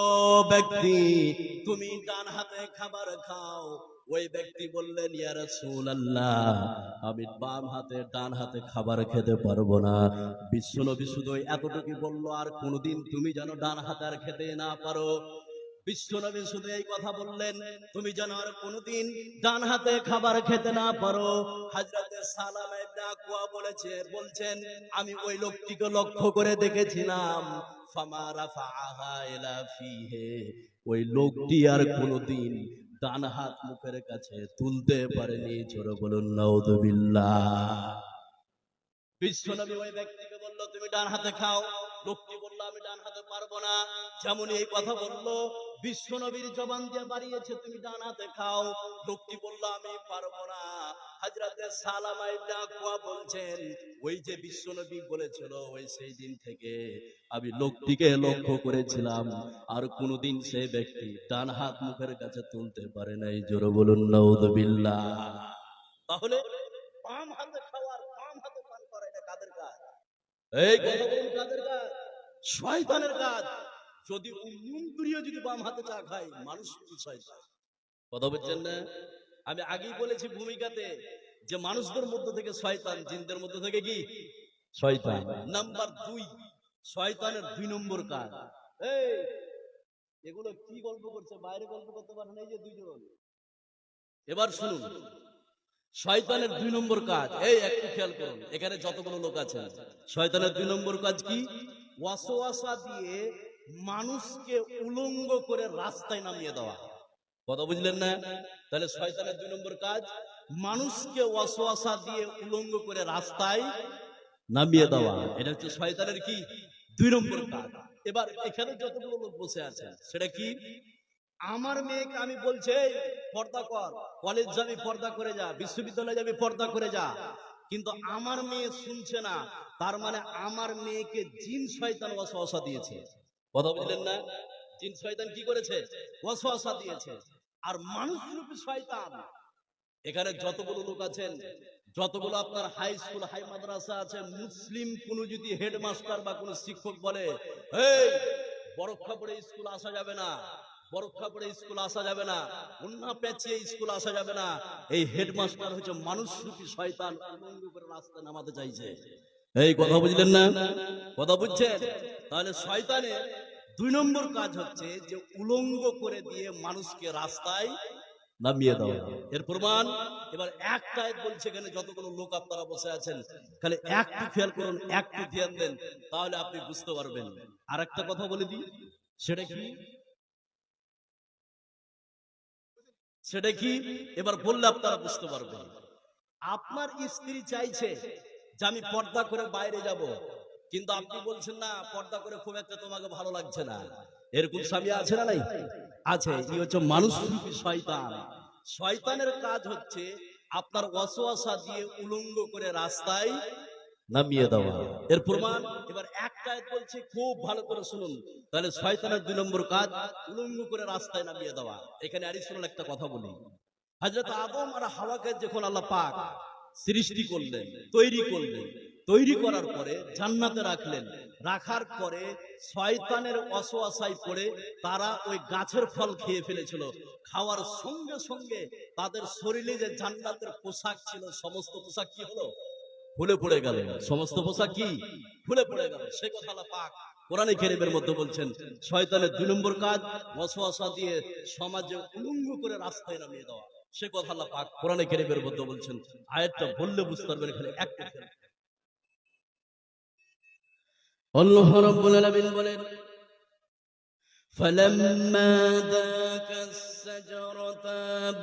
ব্যক্তি তুমি ডান হাতে খাবার খাও। ওই ব্যক্তি বললেন, ইয়া রাসূলুল্লাহ, আমি বাম হাতে ডান হাতে খাবার খেতে পারবো না। বিশ্বনবী শুধু এতটুকু বলল, আর কোনদিন তুমি যেন ডান হাতে আর খেতে না পারো। বিশ্বনবী শুধু এই কথা বললেন, তুমি যেন আর কোনদিন ডান হাতে খাবার খেতে না পারো। হযরত সালামা ইবনে আকওয়া বলছেন, আমি ওই লোকটিকে লক্ষ্য করে দেখেছিলাম, ফামা রাফাআহা ইলা ফিহি, ওই লোকটি আর কোনদিন ডান হাত মুখের কাছে তুলতে পারেনি। জোরে বলুন নাউযুবিল্লাহ। বিশ্বনবী ওই ব্যক্তিকে বলল, তুমি ডান হাতে খাও। লোকটি বলল, আমি ডান হাতে পারবো না। যেমন এই কথা বলল, বিশ্বনবীর জবান দিয়ে বাড়িয়েছে, তুমি ডান হাতে খাও। লোকটি বলল, আমি পারবো না। হযরত সালামা ইবনে আকওয়া বলছেন, ওই যে বিশ্বনবী বলেছিল, ওই সেই দিন থেকে আমি লোকটিকে লক্ষ্য করেছিলাম, আর কোনদিন সেই ব্যক্তি ডান হাত মুখের কাছে তুলতে পারে নাই। জোরে বলুন নাউযুবিল্লাহ। তাহলে বাম হাতে খাওয়ার বাম হাতে পান করা, এটা কাদের কাজ? এই কথা বলুন, কাদের কাজ? শয়তানের কাজ। যদি মুন্ডুরিও যদি বাম হাতে চা খায়, মানুষ কি শয়তান? কথা বলছেন না? আমি আগেই বলেছি ভূমিকাতে যে মানুষদের মধ্য থেকে শয়তান, জিনদের মধ্য থেকে কি শয়তান। নাম্বার 2, শয়তানের 2 নম্বর কাজ। এই এগুলো কি গল্প করছে? বাইরে গল্প করতে পারে না, এই যে দুইজন। এবার শুনুন, শয়তানের 2 নম্বর কাজ, এই একটু খেয়াল করুন, এখানে যতগুলো লোক আছে, শয়তানের 2 নম্বর কাজ কি? ওয়াসওয়াসা দিয়ে মানুষকে উলঙ্গ করে রাস্তায় নামিয়ে দেওয়া। কথা বুঝলেন না? তাহলে শয়তানের 2 নম্বর কাজ মানুষকে ওয়াসওয়াসা দিয়ে উলঙ্গ করে রাস্তায় নামিয়ে দেওয়া। এটা হচ্ছে শয়তানের কি 2 নম্বর কাজ। এবার এখানে যতগুলো লোক বসে আছে, সেটা কি? আমার মেয়েকে আমি বলছি, পর্দা কর, কলেজ যাবি পর্দা করে যা, বিশ্ববিদ্যালয়ে যাবি পর্দা করে যা, কিন্তু আমার মেয়ে শুনছে না। তার মানে আমার মেয়েকে জিন শয়তান ওয়াসওয়াসা দিয়েছে। কথা বুঝলেন না? জিন শয়তান কি করেছে? ওয়াসওয়াসা দিয়েছে। আর মানুষরূপী শয়তান, এখানে যতগুলো লোক আছেন, যতগুলো আপনার হাই স্কুল হাই মাদ্রাসা আছে, মুসলিম কোন যদি হেডমাস্টার বা কোন শিক্ষক বলে, এই বরক্ষা পরে স্কুল আসা যাবে না, বরক্ষা পরে স্কুল আসা যাবে না, উন্না পেঁচিয়ে স্কুল আসা যাবে না। এই হেডমাস্টার হচ্ছে মানুষ রূপী শয়তান, উলঙ্গ করে রাস্তায় নামাতে চাইছে। এই কথা বুঝলেন না? কথা বুঝছেন? তাহলে শয়তানের 2 নম্বর কাজ হচ্ছে যে উলঙ্গ করে দিয়ে মানুষকে রাস্তায় নামিয়ে দেওয়া। এর প্রমাণ এবার একটা আয়াত বলছে, এখানে যতগুলো লোক আপনারা বসে আছেন খালি একটু খেয়াল করুন, একটু ধ্যান দেন, তাহলে আপনি বুঝতে পারবেন। আর একটা কথা বলে দিই, সেটা কি? সেটা কি এবার বললে আপনারা বুঝতে পারবেন। আপনার স্ত্রী চাইছে যে আমি পর্দা করে বাইরে যাব, কিন্তু আপনি বলছেন না পর্দা করে খুব একটা তোমাকে ভালো লাগছে না। এরকম স্বামী আছে না নাই? আছে। এই হচ্ছে মানুষ রূপী শয়তান। শয়তানের কাজ হচ্ছে আপনার ওয়াসওয়াসা দিয়ে উলঙ্গ করে রাস্তায় নামিয়ে দেওয়া। এর প্রমাণ এবার একটা আয়াত বলছে, খুব ভালো করে শুনুন। তাহলে শয়তানের 2 নম্বর কাজ উলঙ্গ করে রাস্তায় নামিয়ে দেওয়া। এখানে অ্যাডিশনাল একটা কথা বলি। হযরত আদম আর হাওয়াকে যখন আল্লাহ পাক সৃষ্টি করলেন, তৈরি করলেন, তৈরি করার পরে জান্নাতে রাখলেন, রাখার পরে শয়তানের ওয়াসওয়াসায় পড়ে তারা ওই গাছের ফল খেয়ে ফেলেছিল। খাওয়ার সঙ্গে সঙ্গে তাদের শরীরে যে জান্নাতের পোশাক ছিল, সমস্ত পোশাক কি হলো? খুলে পড়ে গেল। সমস্ত পোশাক কি খুলে পড়ে গেল। সে কথা আল্লাহ পাক কোরআনে কারীমের মধ্যে বলছেন, শয়তানের 2 নম্বর কাজ ওয়াসওয়াসা দিয়ে সমাজে উলঙ্গ করে রাস্তায় নামিয়ে দেওয়া। সে কথা আল্লাহ পাক কোরআনে কারীমের মধ্যে বলছেন। আয়াতটা বললে বুঝতে পারবেন। এখানে একটা আল্লাহ রাব্বুল আলামিন বলেন, فلما ذاق الشجرة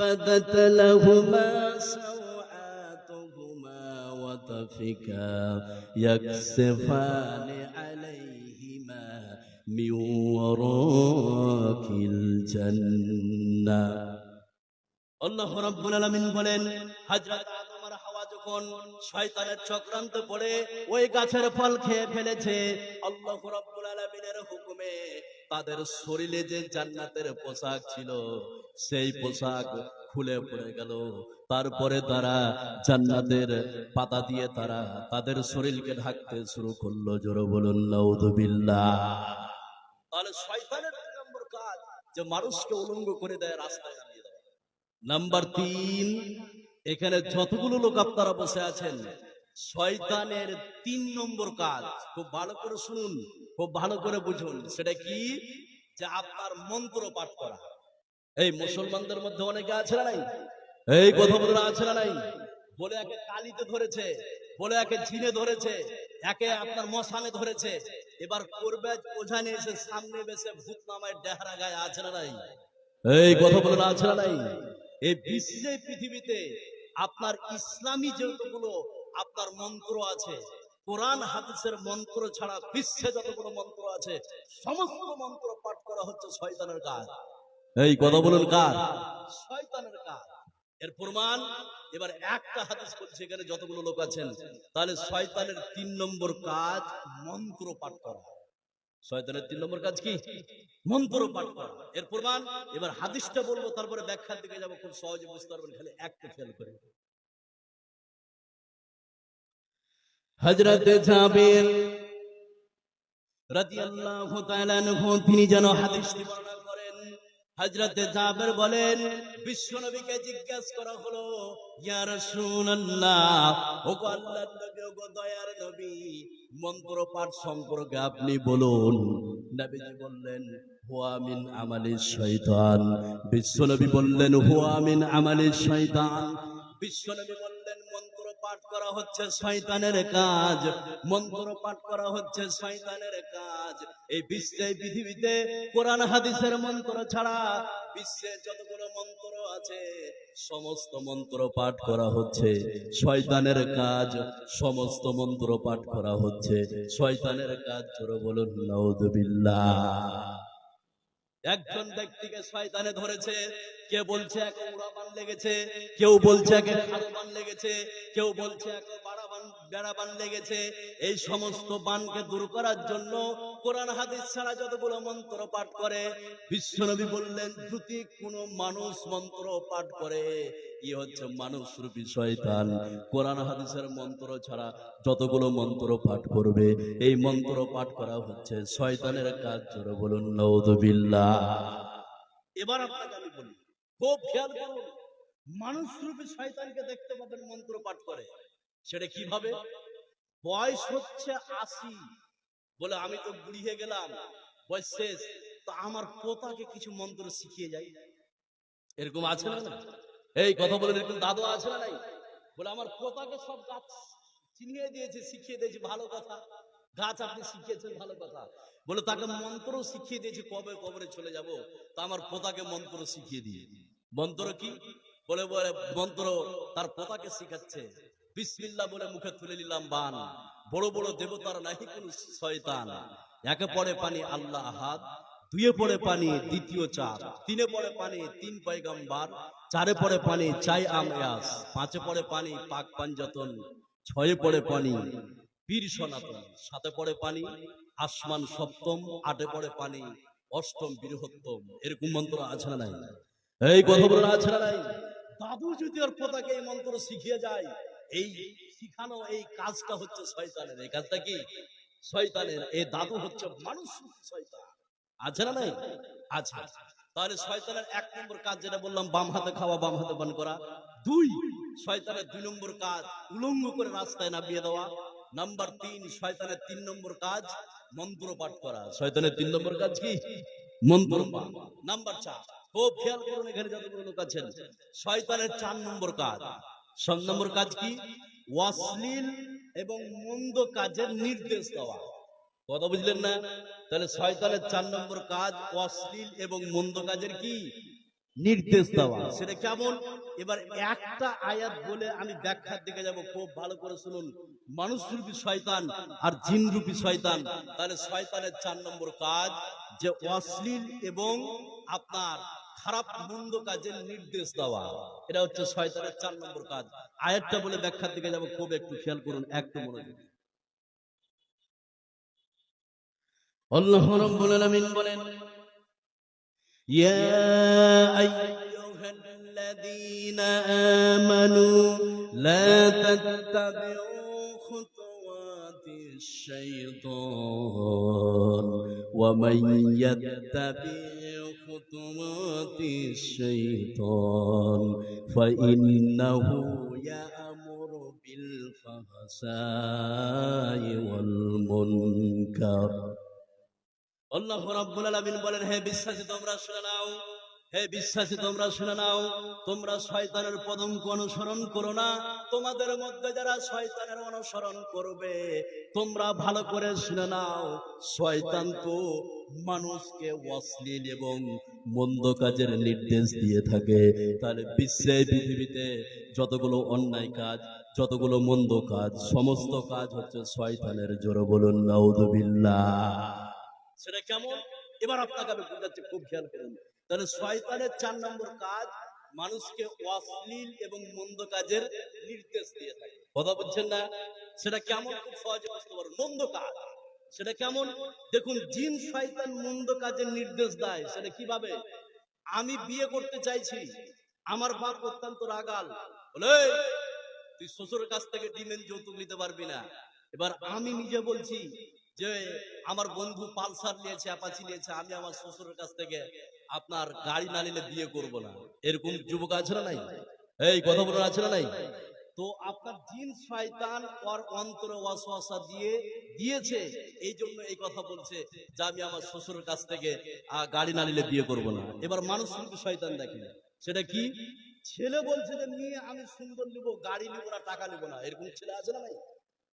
بدت لهما سوآتهما وطفقا يخصفان عليهما من ورق الجنة। আল্লাহ রাব্বুল আলামিন বলেন, হযরত আদম আর হাওয়া যখন শয়তানের চক্রান্তে পড়ে ওই গাছের ফল খেয়ে ফেলেছে, আল্লাহ রাব্বুল আলামিনের হুকুমে তাদের শরীরে যে জান্নাতের পোশাক ছিল সেই পোশাক খুলে পড়ে গেল। তারপরে তারা জান্নাতের পাতা দিয়ে তারা তাদের শরীরকে ঢাকতে শুরু করলো। জোরে বলুন নাউযুবিল্লাহ। তাহলে শয়তানের 2 নম্বর কাজ যে মানুষকে উলঙ্গ করে দেয়, রাস্তায় নামিয়ে দেয়। নাম্বার 3, এখানে যতগুলো লোক আপনারা বসে আছেন, শয়তানের 3 নম্বর কাজ খুব ভালো করে শুনুন, খুব ভালো করে বুঝুন। সেটা কি? যে আপনার মন্ত্র পাঠ করা। এই মুসলমানদের মধ্যে অনেকে আছে না নাই? এই কথা বলে আছে না নাই? বলে একে কালিতে ধরেছে, বলে একে জিনে ধরেছে, একে আপনার মশানে ধরেছে। এবার করবে ওঝা নিয়ে এসে সামনে বেসে ভূত নামায় ডেহারা গায়ে, আছে না নাই? এই কথা বলে আছে না নাই? এই বিশ্বে পৃথিবীতে আপনার ইসলামী যতগুলো আপনার মন্ত্র আছে, কোরআন হাদিসের মন্ত্র ছাড়া বিশ্বে যতগুলো মন্ত্র আছে, সমস্ত মন্ত্র পাঠ করা হচ্ছে শয়তানের কাজ। এই কথা বলুন কার? শয়তানের কাজ। এর প্রমাণ এবার একটা হাদিস বলছে, এখানে যতগুলো লোক আছেন, তাহলে শয়তানের 3 নম্বর কাজ মন্ত্র পাঠ করা। শয়তানের 3 নম্বর কাজ কি? মন্ত্র পাঠ করা। এর প্রমাণ এবার হাদিসটা বলবো, তারপরে ব্যাখ্যার দিকে যাব, খুব সহজে বুঝতে পারবেন। খালি একটা খেয়াল করে। হযরত জাবির রাদিয়াল্লাহু তাআলা আনহু তিনি যেন হাদিসটি বর্ণনা করেন। হযরত জাবির বলেন, বিশ্বনবীকে জিজ্ঞাসা করা হলো, ইয়া রাসূলুল্লাহ, ওগো আল্লাহর নবী, ওগো দয়ার নবী, মন্ত্র পাঠ সম্পর্কে আপনি বলুন। নবীজি বললেন, হুয়া মিন আমালিশ শয়তান। বিশ্বনবী বললেন, হুয়া মিন আমালিশ শয়তান। বিশ্বনবী বললেন, মন্ত্র পাঠ করা হচ্ছে শয়তানের কাজ, মন্ত্র পাঠ করা হচ্ছে শয়তানের কাজ। এই বিশ্বে পৃথিবীতে কোরআন হাদিসের মন্ত্র ছাড়া বিশ্বে যতগুলো মন্ত্র আছে, সমস্ত মন্ত্র পাঠ করা হচ্ছে শয়তানের কাজ। সমস্ত মন্ত্র পাঠ করা হচ্ছে শয়তানের কাজ। জোরে বলুন নাউযুবিল্লাহ। একজন ব্যক্তিকে শয়তানে ধরেছে, কে বলছে একে উড়া বান লেগেছে, কেউ বলছে একে খালো বান লেগেছে, কেউ বলছে একে বাড়া বান বেড়াবান লেগেছে, এই সমস্ত বানকে দূর করার জন্য কোরআন হাদিস ছাড়া যতগুলো মন্ত্র পাঠ করে, বিশ্বনবী বললেন যদি কোনো মানুষ মন্ত্র পাঠ করে ই হচ্ছে মানুষ রূপী শয়তান। কোরআন হাদিসের মন্ত্র ছাড়া যতগুলো মন্ত্র পাঠ করবে, এই মন্ত্র পাঠ করা হচ্ছে শয়তানের কাজ। জোরে বলুন নাউযুবিল্লাহ। এবার আপনাকে আমি বলি, খুব খেয়াল করুন, মানুষ রূপী শয়তানকে দেখতে পাবেন মন্ত্র পাঠ করে। সেটা কিভাবে? বয়স হচ্ছে 80, বলে আমি তো বুড়ি হয়ে গেলাম, বয়স শেষ, তো আমার পোতাকে কিছু মন্ত্র শিখিয়ে যাই। এরকম আছে না? এই কথা বলে এরকম দাদু আছে না নাই? বলে আমার পোতাকে সব গাছ চিনিয়ে দিয়েছে, শিখিয়ে দিয়েছে, ভালো কথা। গাছ আপনি শিখিয়েছেন, ভালো কথা। বলে তাকে মন্ত্র শিখিয়ে দিয়েছি, কবে কবরে চলে যাব, তা আমার পোতাকে মন্ত্র শিখিয়ে দিয়ে। মন্ত্র কি? বলে বলে মন্ত্র তার পোতাকে শিখাচ্ছে। বিসমিল্লাহ বলে মুখে তুলে নিলাম বান, বড় বড় দেবতার নাহি কোন শয়তান। একে পড়ে পানি আল্লাহ আহাদ, দুয়ে পড়ে পানি দ্বিতীয় চাঁদ, তিনে পড়ে পানি তিন পয়গম্বর, চারে পড়ে পানি চাই আময়াস, পাঁচে পড়ে পানি পাক পাঞ্জাতন, ছয়ে পড়ে পানি বীর সনাতন, সাথে পড়ে পানি আসমান সপ্তম, আটে পড়ে পানি অষ্টম বৃহত্তম। এরকম মন্ত্র আছে না নাই? এই কথা বলে আছে না নাই? দাদু যদি ওর পোতাকে এই মন্ত্র শিখিয়ে যায়, এই শিখানো এই কাজটা হচ্ছে শয়তানের। এই কাজটা কি? শয়তানের। এই দাদু হচ্ছে মানুষ শয়তান। আছে না নাই? আচ্ছা, তাহলে শয়তানের 1 নম্বর কাজ যেটা বললাম, বাম হাতে খাওয়া বাম হাতে পান করা। 2, শয়তানের 2 নম্বর কাজ উলঙ্গ করে রাস্তায় নামিয়ে দেওয়া। নাম্বার 3, শয়তানের 3 নম্বর কাজ মন্ত্র পাঠ করা। শয়তানের 3 নম্বর কাজ কি? মন্ত্র পাঠ। নাম্বার 4, খুব খেয়াল করুন এখানে যতগুলো লোক আছেন, শয়তানের 4 নম্বর কাজ। 7 নম্বর কাজ কি? অশ্লীল এবং মন্দ কাজের নির্দেশ দেওয়া। কথা বুঝলেন না? তাহলে শয়তানের 4 নম্বর কাজ অশ্লীল এবং মন্দ কাজের কি? নির্দেশ দেওয়া। সেটা কেমন? এবার একটা আয়াত বলে আমি ব্যাখ্যার দিকে যাব, খুব ভালো করে শুনুন। মানুষ রূপী শয়তান আর জিন রূপী শয়তান। তাহলে শয়তানের 4 নম্বর কাজ যে অশ্লীল এবং আপনার খারাপ মন্দ কাজের নির্দেশ দেওয়া। এটা হচ্ছে শয়তানের 4 নম্বর কাজ। আয়াতটা বলে ব্যাখ্যার দিকে যাব, খুব একটু খেয়াল করুন, একটু মনোযোগ। আল্লাহ রাব্বুল আলামিন বলেন, ইয়া আইয়ুহাল্লাযীনা আমানু লা তাত্তাবিউ খুতুওয়াতিশ শাইতান ওয়া মান ইয়াত্তাবিউ খুতুওয়াতিশ শাইতান ফাইন্নাহু ইয়া'মুরু বিল ফাহশাই ওয়াল মুনকার। আল্লাহ রাব্বুল আলামিন বলেন, হে বিশ্বাসী তোমরা শুনে নাও, হে বিশ্বাসী তোমরা শুনে নাও, তোমরা শয়তানের পদঙ্ক অনুসরণ করো না। তোমাদের মধ্যে যারা শয়তানের অনুসরণ করবে, তোমরা ভালো করে শুনে নাও, শয়তান তো মানুষকে অশ্লীল এবং মন্দ কাজের নির্দেশ দিয়ে থাকে। তাহলে বিশ্বে পৃথিবীতে যতগুলো অন্যায় কাজ, যতগুলো মন্দ কাজ, সমস্ত কাজ হচ্ছে শয়তানের। জোরে বলুন নাউযুবিল্লাহ। সেটা কেমন? এবার আপনাকে আমি বুঝাচ্ছি, খুব খেয়াল করুন। তাহলে শয়তানের 4 নম্বর কাজ মানুষকে অশ্লীল এবং মন্দ কাজের নির্দেশ দিয়ে থাকে। কথা বুঝছেন না? সেটা কেমন? খুব সহজে বুঝতে পারুন। মন্দ কাজ সেটা কেমন? দেখুন, জিন শয়তান মন্দ কাজের নির্দেশ দেয়। সেটা কিভাবে? আমি বিয়ে করতে চাইছি, আমার বাপ অত্যন্ত রাগাল, বলে তুই শ্বশুরের কাছ থেকে ডিমের যৌতুক নিতে পারবি না। এবার আমি নিজে বলছি যে আমার বন্ধু পালসার নিয়েছে, অ্যাপাচি নিয়েছে, আমি আমার শ্বশুরের কাছ থেকে আপনার গাড়ি না নিলে বিয়ে করব না। এরকম যুবক আছে না নাই? এই কথা বলার আছে না নাই? তো আপনার জিন শয়তান ওর অন্তরে ওয়াসওয়াসা দিয়েছে, এই জন্য এই কথা বলছে যে আমি আমার শ্বশুরের কাছ থেকে গাড়ি না নিলে বিয়ে করব না। এবার মানুষ কিন্তু শয়তান দেখে, সেটা কি? ছেলে বলছে যে নিয়ে আমি সুন্দর নিব, গাড়ি নিব না, টাকা নিব না। এরকম ছেলে আছে না নাই?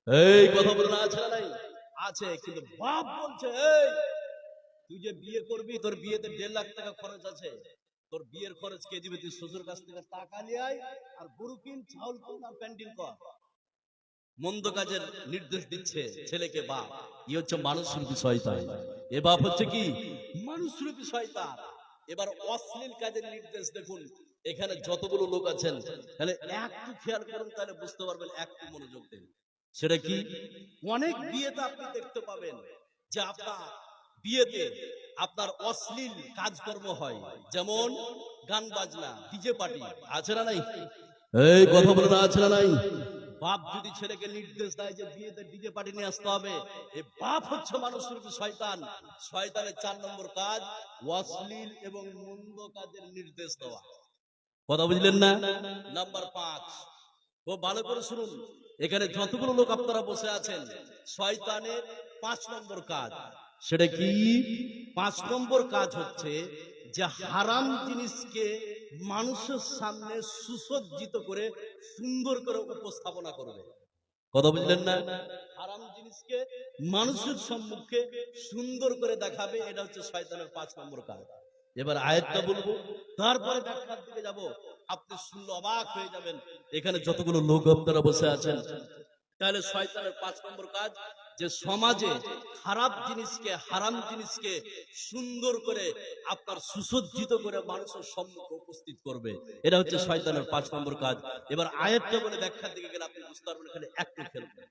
এই কথা বলে না আছে না নাই? আছে। কিন্তু বাপ বলছে, এই তুই যে বিয়ে করবি, তোর বিয়েতে 1.5 লাখ টাকা খরচ আছে, তোর বিয়ের খরচ কে দিবে? তুই শ্বশুর কাছ থেকে টাকা নিয়ে আয়, আর গরু কিন, চাউল কিন, আর প্যান্টিন কর। মন্দ কাজের নির্দেশ দিচ্ছে ছেলেকে বাপ। ই হচ্ছে মানুষ রূপী শয়তান। এ বাপ হচ্ছে কি? মানুষ রূপী শয়তান। এবার অশ্লীল কাজের নির্দেশ দেখুন, এখানে যতগুলো লোক আছেন, তাহলে একটু খেয়াল করুন, তাহলে বুঝতে পারবেন, একটু মনোযোগ দেন। সেটা কি? অনেক বিয়েতে আপনি দেখতে পাবেন যে আপনার বিয়েতে আপনার অশ্লীল কাজকর্ম হয়, যেমন গান বাজনা, ডিজে পার্টি, আছে না নাই? এই কথা বলে না, আছে না নাই? বাপ যদি ছেলেকে নির্দেশ দেয় যে বিয়েতে ডিজে পার্টি নিয়ে আসতে হবে, এই বাপ হচ্ছে মানুষের শয়তান। শয়তানের 4 নম্বর কাজ অশ্লীল এবং মন্দ কাজের নির্দেশ দেওয়া। কথা বুঝলেন না? নাম্বার 5, ও ভালো করে শুনুন, এখানে যতগুলো লোক আপনারা বসে আছেন, শয়তানের 5 নম্বর কাজ, সেটা কি? 5 নম্বর কাজ হচ্ছে যে হারাম জিনিসকে মানুষের সামনে সুসজ্জিত করে সুন্দর করে উপস্থাপনা করবে। কথা বুঝলেন না? হারাম জিনিসকে মানুষের সম্মুখে সুন্দর করে দেখাবে, এটা হচ্ছে শয়তানের 5 নম্বর কাজ। এবার আয়াতটা বলবো, তারপরে ব্যাখ্যার দিকে যাব। আপনি শুনলে অবাক হয়ে যাবেন, এখানে যতগুলো লোক আপনারা বসে আছেন, তাহলে শয়তানের 5 নম্বর কাজ যে সমাজে খারাপ জিনিসকে, হারাম জিনিসকে সুন্দর করে আপনার সুসজ্জিত করে মানুষের সম্মুখে উপস্থিত করবে, এটা হচ্ছে শয়তানের 5 নম্বর কাজ। এবার আয়াতটা বলে ব্যাখ্যার দিকে গেলে আপনি বুঝতে পারবেন, এখানে একটু খেলবেন।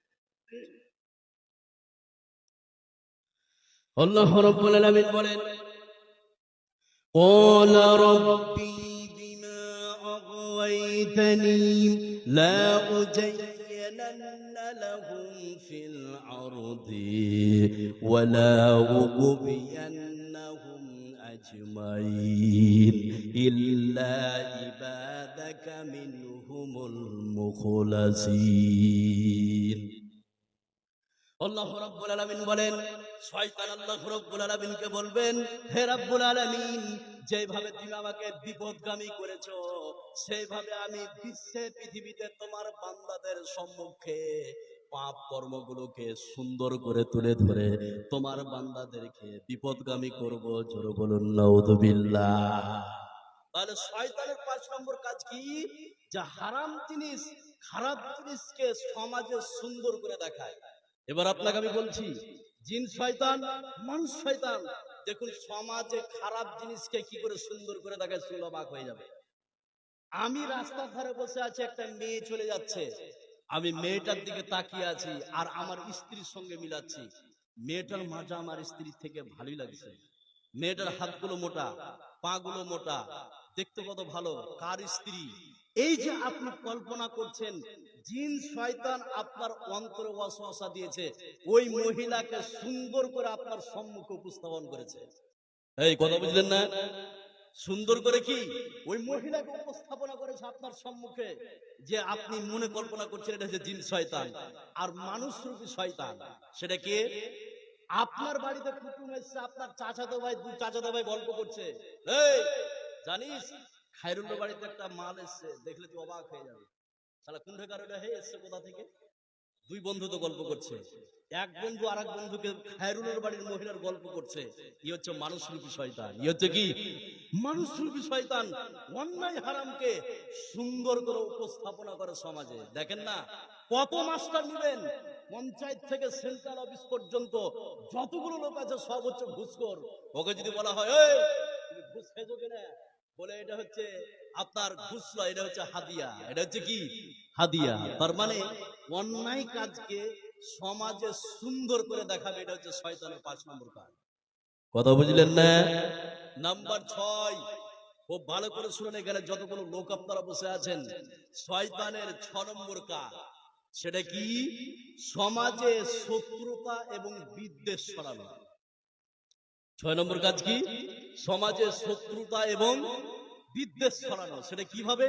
আল্লাহ রাব্বুল আলামিন বলেন, قال ربي بما أغويتني لأزينن لهم في الأرض ولا أغوينهم أجمعين إلا عبادك منهم المخلصين। আল্লাহ রাব্বুল আলামিন বলেন, শয়তান আল্লাহ রাব্বুল আলামিনকে বলবেন, হে রাব্বুল আলামিন, যেভাবে তুমি আমাকে বিপদগামী করেছো, সেইভাবে আমি বিশ্বে পৃথিবীতে তোমার বান্দাদের সম্মুখে পাপ কর্মগুলোকে সুন্দর করে তুলে ধরে তোমার বান্দাদেরকে বিপদগামী করব। জোরে বলুন নাউযুবিল্লাহ। তাহলে শয়তানের 5 নম্বর কাজ কি? যে হারাম জিনিস, খারাপ জিনিসকে সমাজে সুন্দর করে দেখায়। এবার আপনাকে আমি বলছি, জিন শয়তান, মানুষ শয়তান, দেখুন সমাজে খারাপ জিনিসকে কি করে সুন্দর করে দেখায়, শুনলে অবাক হয়ে যাবে। আমি রাস্তার ধারে বসে আছি, একটা মেয়ে চলে যাচ্ছে, আমি মেয়েটার দিকে তাকিয়ে আছি আর আমার স্ত্রীর সঙ্গে মিলাচ্ছি। মেয়েটার মাজা আমার স্ত্রীর থেকে ভালোই লাগছে। মেয়েটার হাতগুলো মোটা, পাগুলো মোটা, দেখতে কত ভালো, কার স্ত্রী? এই যে আপনি কল্পনা করছেন, জিন শয়তান আপনার অন্তরে ওয়াসওয়াসা দিয়েছে, ওই মহিলাকে সুন্দর করে আপনার সম্মুখে উপস্থাপন করেছে। এই কথা বুঝলেন না? সুন্দর করে কি ওই মহিলাকে উপস্থাপনা করেছে আপনার সম্মুখে, যে আপনি মনে কল্পনা করছেন এটা হচ্ছে জিন শয়তান। আর মানুষ রূপী শয়তান সেটা কে? আপনার বাড়িতে কুটুম এসছে, আপনার চাচাতো ভাই, দু চাচাতো ভাই গল্প করছে, এই জানিস খায়রুলের বাড়িতে একটা মাল এসছে, দেখলে তুই অবাক হয়ে যাবে। শালা কোন ঠেকার ওটা, হে এসছে কোথা থেকে? দুই বন্ধু তো গল্প করছে, এক বন্ধু আর এক বন্ধুকে খায়রুলের বাড়ির মহিলার গল্প করছে। ই হচ্ছে মানুষ রূপী শয়তান। ই হচ্ছে কি? মানুষ রূপী শয়তান। অন্যায় হারামকে সুন্দর করে উপস্থাপনা করে সমাজে। দেখেন না, কত মাস্টার নিবেন, পঞ্চায়েত থেকে সেন্ট্রাল অফিস পর্যন্ত যতগুলো লোক আছে সব হচ্ছে ঘুষখোর। ওকে যদি বলা হয়, এই তুমি ঘুষ খেয়েছো কিনা, বলে এটা হচ্ছে আপনার ঘুষ নয়, এটা হচ্ছে হাদিয়া। এটা হচ্ছে কি? হাদিয়া। তার মানে অন্যায় কাজকে সমাজে সুন্দর করে দেখাবে, এটা হচ্ছে শয়তানের 5 নম্বর কাজ। কথা বুঝলেন না? নাম্বার 6, খুব ভালো করে শুনুন, এখানে যতগুলো লোক আপনারা বসে আছেন, শয়তানের 6 নম্বর কাজ সেটা কি? সমাজে শত্রুতা এবং বিদ্বেষ ছড়ানো। 6 নম্বর কাজ কি? সমাজে শত্রুতা এবং বিদ্বেষ ছড়ানো। সেটা কিভাবে?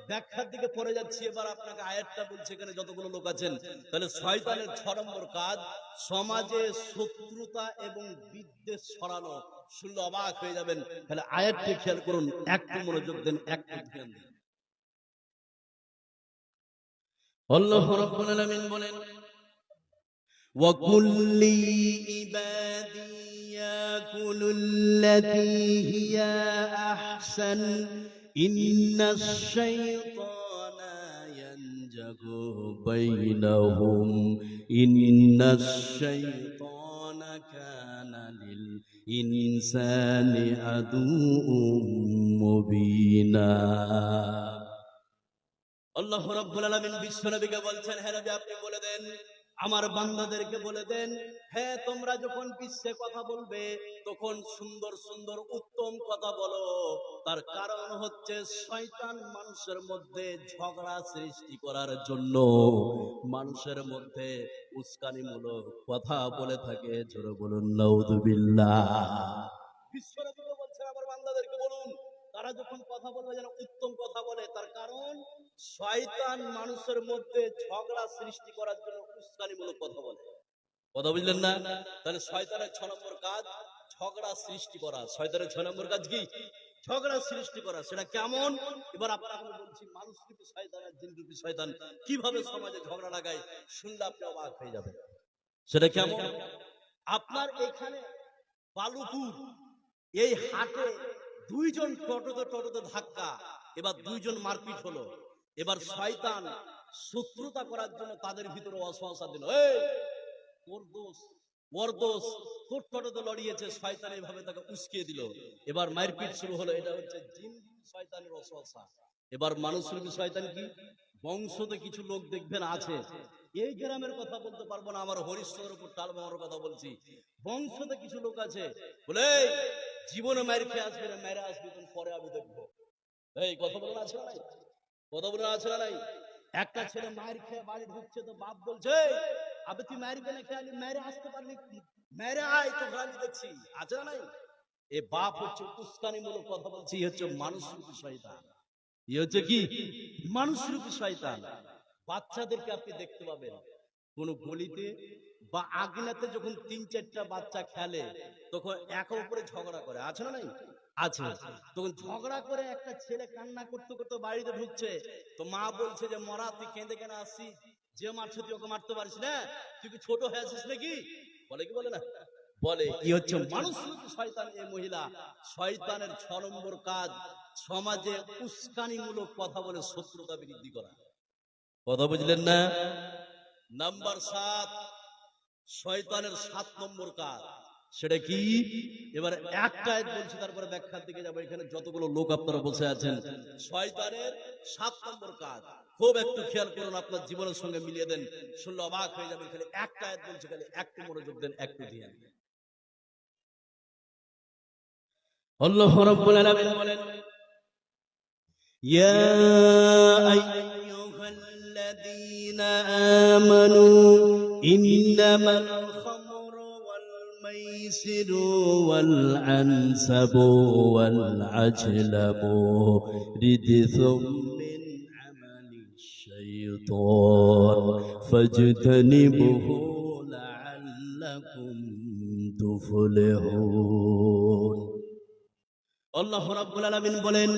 ব্যাখ্যার দিকে পড়ে যাচ্ছি। এবার আপনাকে আয়াতটা বলছে, এখানে যতগুলো লোক আছেন, তাহলে শয়তানের 6 নম্বর কাজ সমাজে শত্রুতা এবং বিদ্বেষ ছড়ানো। শুনলে অবাক হয়ে যাবেন। তাহলে আয়াতটি খেয়াল করুন, একটু মনোযোগ দেন, একটু ধ্যান দেন। আল্লাহ রাব্বুল আলামিন বলেন, وَقُل لِّعِبَادِي يَأْكُلُوا الَّتِي هِيَ أَحْسَنُ إِنَّ الشَّيْطَانَ يَنزَغُ بَيْنَهُمْ إِنَّ الشَّيْطَانَ كَانَ لِلْإِنسَانِ عَدُوًّا مُّبِينًا। আল্লাহ রাব্বুল আলামিন বিশ্বনবীকে বলছেন, হে নবী আপনি বলে দেন, আমার বান্দাদেরকে বলে দেন, হ্যাঁ তোমরা যখন বিশ্বে কথা বলবে তখন সুন্দর সুন্দর উত্তম কথা বলো। তার কারণ হচ্ছে শয়তান মানুষের মধ্যে ঝগড়া সৃষ্টি করার জন্য মানুষের মধ্যে উস্কানিমূলক কথা বলে থাকে। জোরে বলুন নাউযুবিল্লাহ। বিশ্বনবীকে বলছেন আমার বান্দাদেরকে বলুন, তারা যখন কথা বলবে যেন উত্তম কথা বলে। তার কারণ শয়তান মানুষের মধ্যে ঝগড়া সৃষ্টি করার জন্য উস্কানিমূলক কথা বলে। কথা বুঝলেন না? তাহলে শয়তানের 6 নম্বর কাজ ঝগড়া সৃষ্টি করা। শয়তানের 6 নম্বর কাজ কি? ঝগড়া সৃষ্টি করা। সেটা কেমন? এবার আপনাকে বলছি, মানুষ রূপী শয়তান আর জিন রূপী শয়তান কিভাবে সমাজে ঝগড়া লাগায়, শুনলে আপনি অবাক হয়ে যাবেন। সেটা কেমন? আপনার এখানে বালুপুর এই হাটে দুইজন টোটোতে ধাক্কা, এবার দুইজন মারপিট হলো। এবার শয়তান শত্রুতা করার জন্য তাদের ভিতরে ওয়াসওয়াসা দিল, এই ওর দোষ, ওর দোষ, তোর টোটোতে লড়িয়েছে। শয়তান এইভাবে তাকে উস্কিয়ে দিল। এবার মারপিট শুরু হলো। এটা হচ্ছে জিন শয়তানের ওয়াসওয়াসা। এবার মানুষের শয়তান কি? বংশতে কিছু লোক দেখবেন আছে, এই গ্রামের কথা বলতে পারবো না, আমার হরিশ্চন্দ্র উপর টালবাংলার কথা বলছি। বংশতে কিছু লোক আছে বলে, এই জীবনে মার খেয়ে আসবে না, মেরে আসবি তুমি, পরে আমি দেখবো। এই কথা বলে আছে না নাই? কথা বলে আছে না নাই? একটা ছেলে মার খেয়ে বাড়ি ঢুকছে তো বাপ বলছে, আবে তুই মার কেন খেয়ে মেরে আসতে পারলি, মেরে আয় তো আমি দেখছি। আছে না নাই? এ বাপ হচ্ছে উস্কানিমূলক কথা বলছে। এই হচ্ছে মানুষ রূপী শয়তান। এই হচ্ছে কি? মানুষ রূপী শয়তান। বাচ্চাদেরকে আপনি দেখতে পাবেন কোন গলিতে বা আগনাতে যখন 3-4টা বাচ্চা খেলে তখন একে অপরে ঝগড়া করে। আছে না নাই? আছে। তখন ঝগড়া করে একটা ছেলে কান্না করতে করতে বাড়িতে ঢুকছে, তো মা বলছে যে মরা তুই কেঁদে কেন আসছিস, যে মারছে তুই ওকে মারতে পারিস না, তুই কি ছোট হয়ে আছিস নাকি? বলে কি বলে না? বলে। কি হচ্ছে মানুষ রূপী শয়তান এই মহিলা। শয়তানের 6 নম্বর কাজ সমাজে উস্কানিমূলক কথা বলে শত্রুতা বৃদ্ধি করা। কথা বুঝলেন না? নাম্বার 7, শয়তানের 7 নম্বর কাজ সেটা কি? এবার একটা আয়াত বলছি, তারপরে ব্যাখ্যার দিকে যাবো। এখানে যতগুলো লোক আপনারা বসে আছেন, শয়তানের 7 নম্বর কাজ খুব একটু খেয়াল করুন, আপনার জীবনের সঙ্গে মিলিয়ে দেন, শুনলে অবাক হয়ে যাবেন। খালি একটা আয়াত বলছি, খালি একটু মনোযোগ দেন, একটু ধ্যান দেন। আল্লাহ রাব্বুল আলামিন বলেন, ইয়া আইয়ুহাল্লাযীনা আমানু ইন্নামাল খামরু ওয়াল মাইসিরু ওয়াল আনসাবু ওয়াল আজলামু রিজসুম মিন আমালিশ শাইতান ফাজতানিবুহু লাআল্লাকুম তুফলিহুন। আল্লাহ রাব্বুল আলামিন বলেন,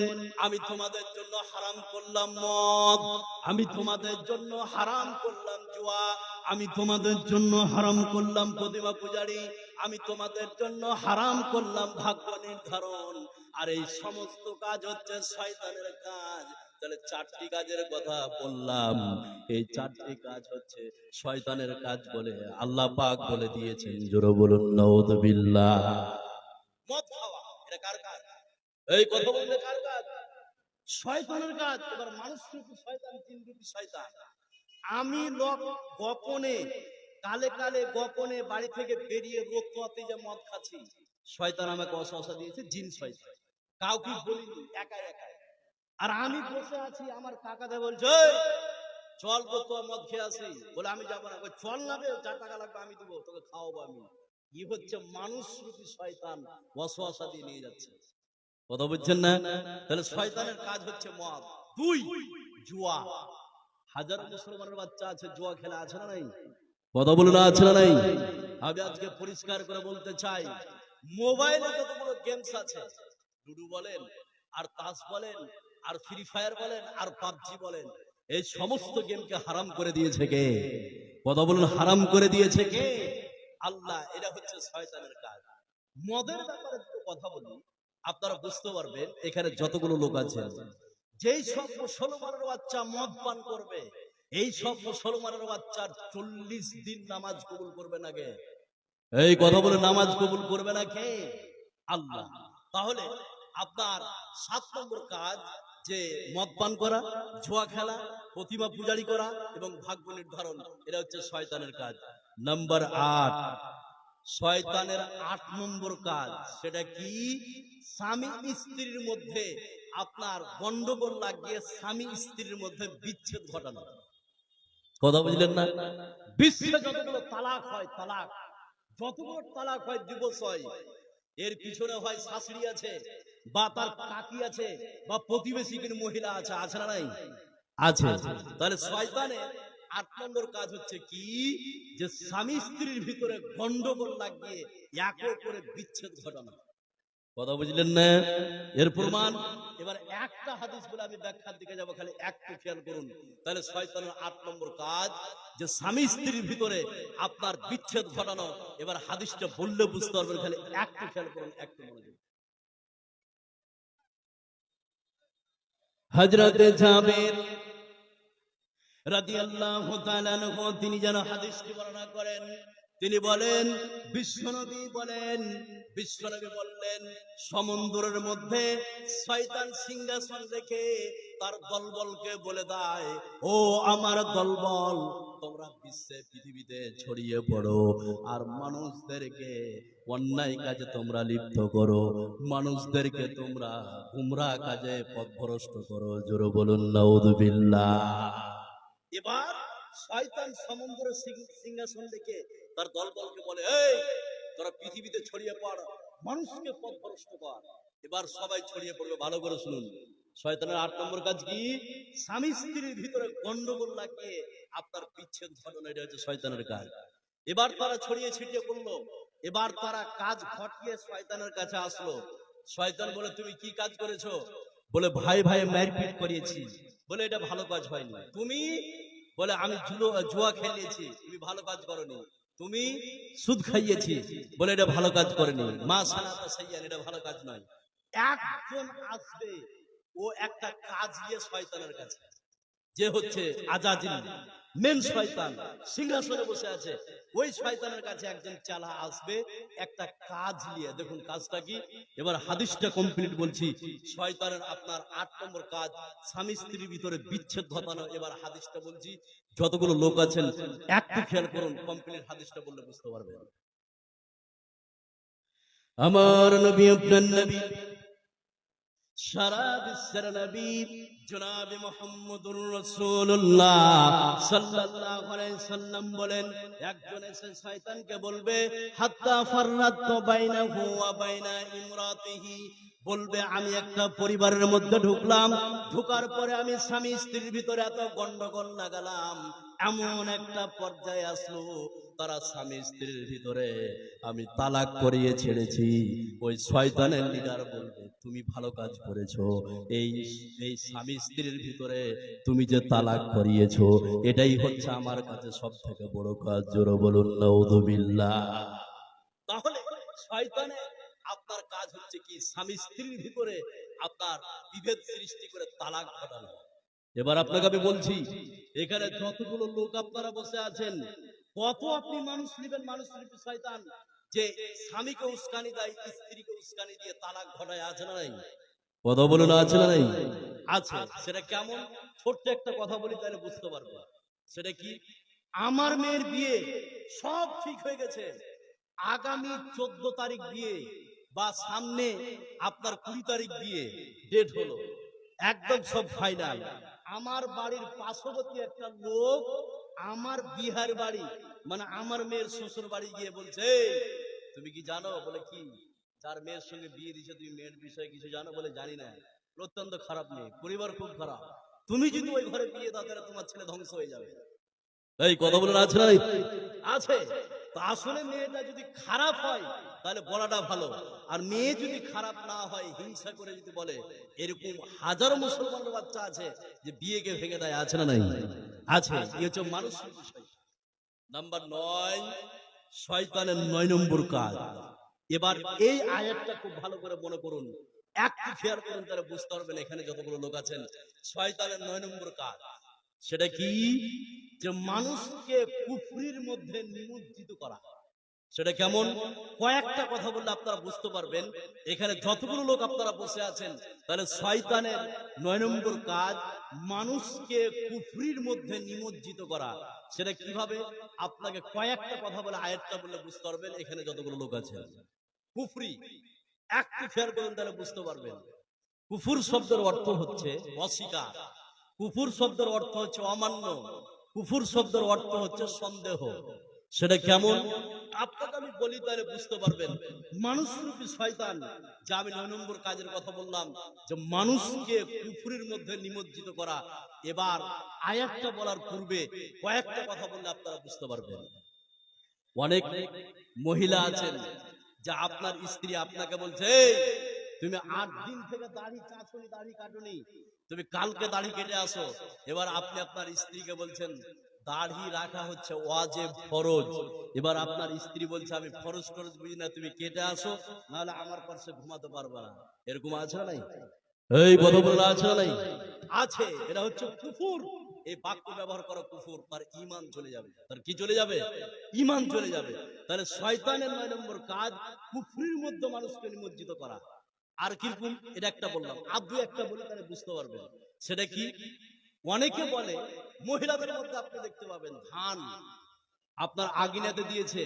আমি তোমাদের জন্য হারাম করলাম মদ, আমি তোমাদের জন্য হারাম করলাম জুয়া, আমি তোমাদের জন্য হারাম করলাম প্রতিমা পূজারি, আমি তোমাদের জন্য হারাম করলাম ভাগ্য নির্ধারণ। আর এই সমস্ত কাজ হচ্ছে শয়তানের কাজ। তাহলে 4টি কাজের কথা বললাম, এই 4টি কাজ হচ্ছে শয়তানের কাজ বলে আল্লাহ পাক বলে দিয়েছেন। জোরে বলুন নাউযুবিল্লাহ। মদ খাওয়া এটা কার কাজ? এই কথা বললে কার কাজ? শয়তানের কাজ। এবার মানুষ রূপী শয়তান, জিন রূপী শয়তান। আমি লোক গোপনে, কালে কালে গোপনে বাড়ি থেকে বেরিয়ে রোগ পোয়াতে যে মদ খাচ্ছি, শয়তান আমাকে ওয়াসওয়াসা দিয়েছে, জিন শয়তান। কাউকে বলিনি, একা একা। আর আমি বসে আছি, আমার কাকাতে বলছে, এই চল তো তো মদ খেয়ে আসি। বলে আমি যাবো না। চল না বে, যা টাকা লাগবে আমি দেবো, তোকে খাওয়াবো আমি। কি হচ্ছে মানুষ রূপী শয়তান ওয়াসওয়াসা দিয়ে নিয়ে যাচ্ছে। কথা বুঝছেন না? তাহলে শয়তানের কাজ হচ্ছে মদ। 2, জুয়া। হাজার মুসলমানের বাচ্চা আছে জুয়া খেলা। আছে না নাই? কথা বলে না, আছে না নাই? আমি আজকে পরিষ্কার করে বলতে চাই, মোবাইলে যতগুলো গেমস আছে, লুডু বলেন আর তাস বলেন আর ফ্রি ফায়ার বলেন আর পাবজি বলেন, এই সমস্ত গেমকে হারাম করে দিয়েছে কে? কথা বলুন, হারাম করে দিয়েছে কে? আল্লাহ। এটা হচ্ছে শয়তানের কাজ। মদের ব্যাপারে একটু কথা বলি, আপনারা বুঝতে পারবেন। এখানে যতগুলো লোক আছেন, যেই সব মুসলমানের বাচ্চা মদ পান করবে, এই সব মুসলমানের বাচ্চার 40 দিন নামাজ কবুল করবে না কে? এই কথা বলে নামাজ কবুল করবে না কে? আল্লাহ। তাহলে আপনার 7 নম্বর কাজ, যে মদ পান করা, জুয়া খেলা, প্রতিমা পূজারি করা এবং ভাগ্য নির্ধারণ, এটা হচ্ছে শয়তানের কাজ। নাম্বার 8, শয়তানের 8 নম্বর কাজ, সেটা কি? স্বামী স্ত্রীর মধ্যে আপনার গন্ডগোল লাগিয়ে স্বামী স্ত্রীর মধ্যে বিচ্ছেদ ঘটানো। কথা বুঝলেন না? বিশ্বে যতগুলো তালাক হয়, যতগুলো তালাক হয়, ডিভোর্স হয়, এর পিছনে হয় শাশুড়ি আছে, বা তার কাকি আছে, বা প্রতিবেশী কোনো মহিলা আছে। আছে না নাই? আছে। তাহলে শয়তানের 8 নম্বর কাজ হচ্ছে কি? যে স্বামী স্ত্রীর ভিতরে গন্ডগোল লাগিয়ে একে অপরের বিচ্ছেদ ঘটানো। কথা বুঝলেন না? এর প্রমাণ এবার একটা হাদিস বলে আমি ব্যাখ্যার দিকে যাব, খালি একটু খেয়াল করুন। তাহলে শয়তানের 8 নম্বর কাজ যে স্বামী স্ত্রীর ভিতরে আপনার বিচ্ছেদ ঘটানো। এবার হাদিসটা বললে বুঝতে পারবেন, খালি একটু খেয়াল করুন, একটু মনোযোগ। হযরতে জাবের রাদিয়াল্লাহু তাআলা আনহু তিনি যেন হাদিসটি বর্ণনা করেন। তিনি বলেন, বিশ্বনবী বললেন, সমুদ্রের মধ্যে শয়তান সিংহাসন রেখে তার দলবলকে বলে দেয়, ও আমার দলবল, তোমরা বিশ্বে পৃথিবীতে ছড়িয়ে পড়ো আর মানুষদেরকে অন্যায় কাজে তোমরা লিপ্ত করো, মানুষদেরকে তোমরা গুমরাহ কাজে পথভ্রষ্ট করো। জোরে বলুন নাউযুবিল্লাহ। এবার শয়তান সমুদ্রের সিংহাসন দেখে তার দলবলকে বলে, এই তোরা পৃথিবীতে ছড়িয়ে পড়, মানুষকে পথভ্রষ্ট কর। এবার সবাই ছড়িয়ে পড়বে। ভালো করে শুনুন, শয়তানের 8 নম্বর কাজ কি? স্বামী স্ত্রীর ভিতরে গন্ডগোল লাগিয়ে আপনার বিচ্ছেদ ঘটানো, এটা হচ্ছে শয়তানের কাজ। এবার তারা ছড়িয়ে ছিটিয়ে পড়লো। এবার তারা কাজ ঘটিয়ে শয়তানের কাছে আসলো। শয়তান বলে, তুমি কি কাজ করেছো? বলে, ভাই ভাই মারপিট করিয়েছি। বলে, এটা ভালো কাজ হয়নি। তুমি? বলে, আমি জুয়া খেলিয়েছি। তুমি ভালো কাজ করনি। তুমি? সুদ খাইয়েছি। বলে, এটা ভালো কাজ করেনি। মা সানাতা সাইয়ান, এটা ভালো কাজ নয়। একজন আসবে, ও একটা কাজ নিয়ে শয়তানের কাছে, যে হচ্ছে আজাজিল, মেন শয়তান সিংহাসনে বসে আছে। ওই শয়তানের কাছে একজন চালা আসবে একটা কাজ নিয়ে। দেখুন কাজটা কি। এবার হাদিসটা কমপ্লিট বলছি। শয়তানের আপনার 8 নম্বর কাজ স্বামী স্ত্রীর ভিতরে বিচ্ছেদ ঘটানো। এবার হাদিসটা বলছি, যতগুলো লোক আছেন একটু খেয়াল করুন, কমপ্লিট হাদিসটা বললে বুঝতে পারবেন। আমার নবী, আপনার নবী, সারা বিশ্বের নবী জনাব মুহাম্মদুর রাসূলুল্লাহ সাল্লাল্লাহু আলাইহি সাল্লাম বলেন, একজন এসে শয়তানকে বলবে, হাত্তা ফাররাতু বাইনাহু ওয়া বাইনা ইমরাতিহি, বলবে, আমি একটা পরিবারের মধ্যে ঢুকলাম, ঢোকার পরে আমি স্বামী স্ত্রীর ভিতরে এত গন্ডগোল লাগালাম, এমন একটা পর্যায়ে আসলো তারা স্বামী স্ত্রীর ভিতরে আমি তালাক করিয়ে ছেড়েছি। ওই শয়তানের লিডার বলবে, তুমি ভালো কাজ করেছো, এই এই স্বামী স্ত্রীর ভিতরে তুমি যে তালাক করিয়েছো, এটাই হচ্ছে আমার কাছে সব থেকে বড় কাজ। জোরে বলুন নাউযুবিল্লাহ। তাহলে শয়তানের আপনার কাজ হচ্ছে কি? স্বামী স্ত্রীর ভিতরে আপনার বিভেদ সৃষ্টি করে তালাক ঘটানো। এবার আপনাকে আমি বলছি, এখানে যতগুলো লোক আপনারা বসে আছেন, কত আপনি মানুষ নেবেন? মানুষ নেবেন শয়তান, যে স্বামীকে উস্কানি দেয়, স্ত্রীকে উস্কানি দিয়ে তালাক ঘটায়। আছে না নাই? কথা বলুন, আছে না নাই? আছে। সেটা কেমন? ছোট্ট একটা কথা বলি, তাহলে বুঝতে পারবো। সেটা কি? আমার মেয়ের বিয়ে সব ঠিক হয়ে গেছে, আগামী 14 তারিখ বিয়ে, বা সামনে আপনার 20 তারিখ বিয়ে ডেট হলো, একদম সব ফাইনাল। আমার বাড়ির পার্শ্ববর্তী একটা লোক আমার বিহার বাড়ি, মানে আমার মেয়ের শ্বশুর বাড়ি গিয়ে বলছে, এই, তুমি কি জানো? বলে, কি? যার মেয়ের সঙ্গে বিয়ে দিয়েছে, তুমি মেয়ের বিষয়ে কিছু জানো? বলে, জানি না। অত্যন্ত খারাপ মেয়ে, পরিবার খুব খারাপ, তুমি যদি ওই ঘরে বিয়ে দাও তাহলে তোমার ছেলে ধ্বংস হয়ে যাবে। এই কথা বলে আছে না? আছে। তো আসলে মেয়েটা যদি খারাপ হয় তাহলে বলাটা ভালো, আর মেয়ে যদি খারাপ না হয়, হিংসা করে যদি বলে, এরকম হাজারো মুসলমানের বাচ্চা আছে যে বিয়েকে ভেঙে দেয়। আছে না নাই? আছে। এই হচ্ছে মানুষের বিষয়। নাম্বার 9, শয়তানের 9 নম্বর কাজ। এবার এই আয়াতটা খুব ভালো করে মনে করুন, একটু খেয়াল করুন, তাহলে বুঝতে পারবেন এখানে যতগুলো লোক আছেন শয়তানের 9 নম্বর কাজ সেটা কি? যে মানুষকে কুফরির মধ্যে নিমজ্জিত করা। সেটা কেমন? কয়েকটা কথা বললে আপনারা বুঝতে পারবেন। এখানে যতগুলো লোক আপনারা বসে আছেন, তাহলে শয়তানের 9 নম্বর কাজ মানুষকে কুফরির মধ্যে নিমজ্জিত করা। সেটা কিভাবে? আপনাকে কয়েকটা কথা বলে আয়াতটা বললে বুঝতে পারবেন এখানে যতগুলো লোক আছে। কুফরি একটু খেয়াল করুন, তাহলে বুঝতে পারবেন। কুফুর শব্দের অর্থ হচ্ছে অস্বীকার, কুফুর শব্দের অর্থ হচ্ছে অমান্য, কুফুর শব্দের অর্থ হচ্ছে সন্দেহ। সেটা কেমন? আপনাকে আমি বলি তাহলে বুঝতে পারবেন। মানুষরূপী শয়তান, যা আমি 9 নম্বর কাজের কথা বললাম, যে মানুষকে কুফরির মধ্যে নিমজ্জিত করা। এবার আয়াতটা বলার পূর্বে কয়েকটা কথা বললে আপনারা বুঝতে পারবেন। অনেক মহিলা আছেন যা আপনার স্ত্রী আপনাকে বলছে, "এই, তুমি 8 দিন থেকে দাড়ি চাচনি, দাড়ি কাটুনি, তুমি কালকে দাড়ি কেটে আসো।" এবার আপনি আপনার স্ত্রীকে বলছেন দাড়ি রাখা হচ্ছে ওয়াজিব, ফরজ। এবার আপনার স্ত্রী বলছে আমি ফরজ টরজ বুঝি না, তুমি কেটে আসো, নাহলে আমার পাশে ঘুমাতে পারবে না। এরকম আছে না নাই? এই কথা বলা আছে না নাই? আছে। এটা হচ্ছে কুফর। এই বাক্য ব্যবহার করা কুফর, তার ঈমান চলে যাবে। তার কি চলে যাবে? ঈমান চলে যাবে। তাহলে শয়তানের 9 নম্বর কাজ কুফরির মধ্যে মানুষকে নিমজ্জিত করা। আর কিরকম? এটা একটা বললাম, আর দুই একটা বলে তাহলে বুঝতে পারবেন। সেটা কি? অনেকে বলে, মহিলাদের মধ্যে আপনি দেখতে পাবেন, ধান আপনার আগিনাতে দিয়েছে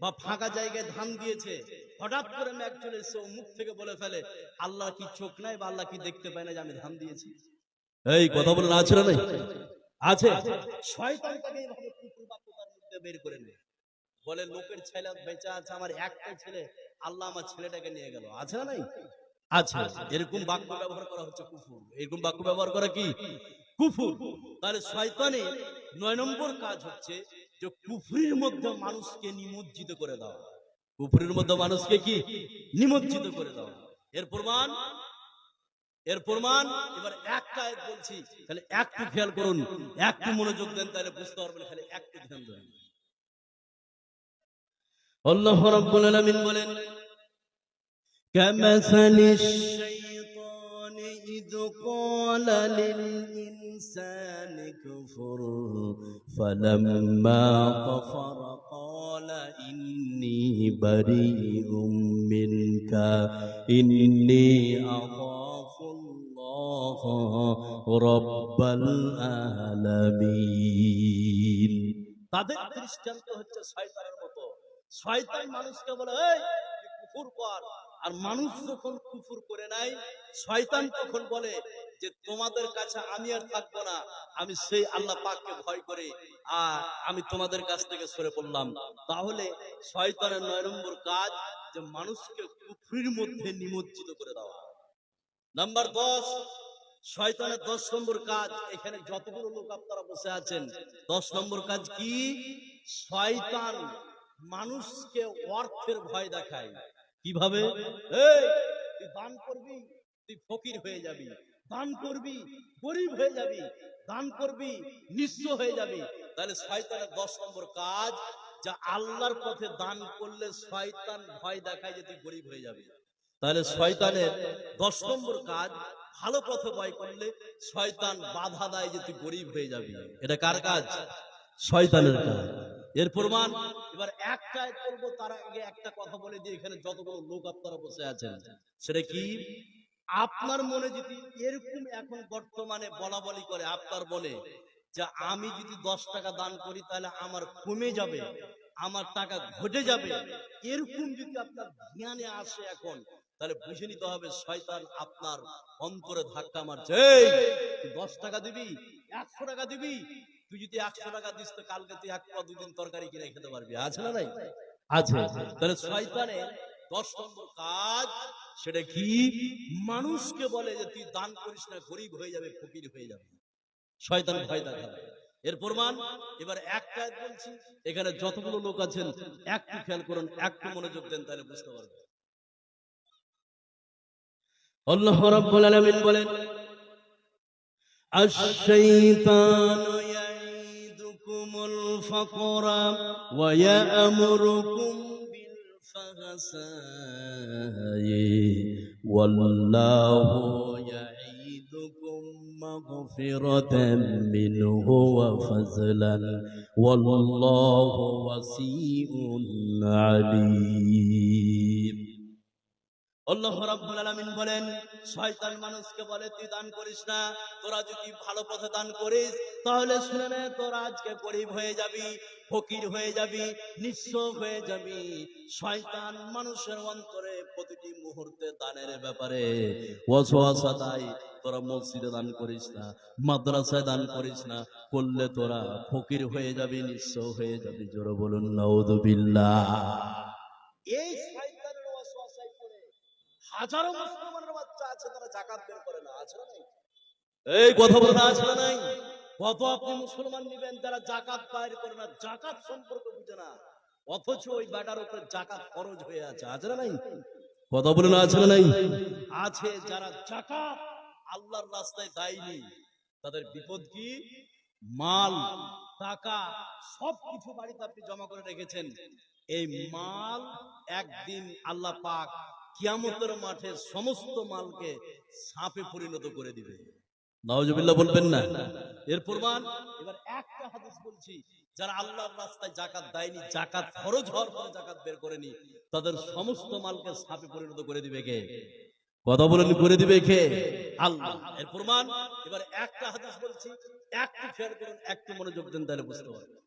বা ফাঁকা জায়গায় ধান দিয়েছে, হঠাৎ করে মেঘ চলে এসছে, ও মুখ থেকে বলে ফেলে, আল্লাহ কি চোখ নাই বা আল্লাহ কি দেখতে পায় না যে আমি ধান দিয়েছি? এই কথা বলে আছে না নাই? আছে। শয়তান তাকে এইভাবে কুফর বাক্যতার মধ্যে বের করে নেয়। বলে লোকের ছেলে বেঁচে আছে, আমার একটা ছেলে, আল্লাহ আমার ছেলেটাকে নিয়ে গেল। আছে না নাই? আছে। এরকম বাক্য ব্যবহার করা হচ্ছে কুফর। এরকম বাক্য ব্যবহার করা কি? কুফর। তাহলে শয়তানের 9 নম্বর কাজ হচ্ছে যে কুফরির মধ্যে মানুষকে নিমজ্জিত করে দেওয়া। কুফরির মধ্যে মানুষকে কি? নিমজ্জিত করে দেওয়া। এর প্রমাণ এবার একটা আয়াত বলছি, তাহলে একটু খেয়াল করুন, একটু মনোযোগ দেন, তাহলে বুঝতে পারবেন। খালি একটু ধ্যান দেন। আল্লাহ রাব্বুল আলামিন বলেন, كمثل الشيطان إذ قال للإنسان كفر فلما كفر قال إني بريء منك إني أخاف الله رب العالمين। তাদের দৃষ্টান্ত হচ্ছে শয়তানের মতো। শয়তান মানুষকে বলে, এই কুফর কর। আর মানুষ যখন কুফর করে নাই, শয়তান তখন বলে যে তোমাদের কাছে আমি আর থাকবো না, আমি সেই আল্লাহ পাককে ভয় করে আর আমি তোমাদের কাছ থেকে সরে পড়লাম। তাহলে শয়তানের 9 নম্বর কাজ যে মানুষকে কুফরির মধ্যে নিমজ্জিত করে দেওয়া। নাম্বার 10, শয়তানের 10 নম্বর কাজ, এখানে যতগুলো লোক আপনারা বসে আছেন, 10 নম্বর কাজ কি? শয়তান মানুষকে অর্থের ভয় দেখায়। কিভাবে? এই, তুই দান করবি, তুই ফকির হয়ে যাবি। দান করবি, গরিব হয়ে যাবি। দান করবি, নিঃস্ব হয়ে যাবি। তাহলে শয়তানের 10 নম্বর কাজ, যা আল্লাহর পথে দান করলে শয়তান ভয় দেখায় যে তুই গরিব হয়ে যাবি। তাহলে শয়তানের 10 নম্বর কাজ, ভালো পথে ভয় করলে শয়তান বাধা দেয় যে তুই গরিব হয়ে যাবি। এটা কার কাজ? শয়তানের কাজ। এর প্রমাণ এবার একটাই বলবো, তার আগে একটা কথা বলে দিয়ে এখানে যতগুলো লোক আপনারা বসে আছেন, সেটা কি? আপনার মনে যদি এরকম এখন বর্তমানে বলা বলি করে আপনার মনে যে আমি যদি 10 টাকা দান করি তাহলে আমার কমে যাবে, আমার টাকা ঘটে যাবে, এরকম যদি আপনার জ্ঞানে আসে এখন, তাহলে বুঝে নিতে হবে শয়তান আপনার অন্তরে ধাক্কা মারছে। এই, তুই 10 টাকা দিবি, 100 টাকা দিবি, তুই যদি 100 টাকা দিস তো কালকে তুই 1 পা 2 দিন তরকারি কিনে খেতে পারবি। আছে না নাই? আছে। তাহলে শয়তানের 10 নম্বর কাজ, সেটা কি? মানুষকে বলে যে তুই দান করিস না, গরিব হয়ে যাবে, ফকির হয়ে যাবে। শয়তান ভয় দেখাবে। এর প্রমাণ এবার একটা বলছি, এখানে যতগুলো লোক আছেন একটু খেয়াল করুন, একটু মনোযোগ দেন, তাহলে বুঝতে পারবেন। আল্লাহ রাব্বুল আলামিন বলেন, আশ-শাইতানু ইয়াঈদুকুমুল ফাকরা ওয়া ইয়া'মুরুকুম বিল ফাহশাই ওয়াল্লাহু ইয়াঈদুকুম مغفرة منه وفضلا والله وسيع عليم আল্লাহ রাব্বুল আলামিন বলেন, শয়তান মানুষকে বলে তুই দান করিস না, তোরা যদি ভালো পথে দান করিস তাহলে শুনে নে তোরা আজকে গরিব হয়ে যাবি, ফকির হয়ে যাবি, নিঃস্ব হয়ে যাবি। শয়তান মানুষের অন্তরে প্রতিটি মুহূর্তে দানের ব্যাপারে ওয়াসওয়াসা দেয়। তোরা মসজিদে দান করিস না, মাদ্রাসায় দান করিস না, করলে তোরা ফকির হয়ে যাবি, নিঃস্ব হয়ে যাবি। জোরে বলুন নাউযুবিল্লাহ। এই শয়তানের ওয়াসওয়াসায় পড়ে হাজারো মুসলমানের বাচ্চা আছে তারা যাকাত বের করে না, আছে না নাই? এই কথা বলে না, আছে না নাই? কত আপনি মুসলমান নিবেন যারা যাকাত বাইর করে না, যাকাত সম্পর্কে বুঝে না, অথচ ওই বেটার উপরে যাকাত ফরজ হয়ে আছে, আছে না নাই? কথা বলে না, আছে না নাই? আছে যারা যাকাত আল্লাহর রাস্তায় দেয়নি, তাদের বিপদ কি? মাল, টাকা সবকিছু বাড়িতে আপনি জমা করে রেখেছেন, এই মাল একদিন আল্লাহ পাক কিয়ামতের মাঠে সমস্ত মালকে সাপে পরিণত করে দিবে। নাউজুবিল্লাহ বলবেন না? এর প্রমাণ এবার একটা হাদিস বলছি, যারা আল্লাহর রাস্তায় যাকাত দেয়নি, যাকাত ফরজ হওয়ার পরে যাকাত বের করেনি, তাদের সমস্ত মালকে সাপে পরিণত করে দিবে কে? কথা বলেন, করে দিবে কে? আল্লাহ। এর প্রমাণ এবার একটা হাদিস বলছি, একটু খেয়াল করুন, একটু মনোযোগ দেন, তাহলে বুঝতে পারবেন।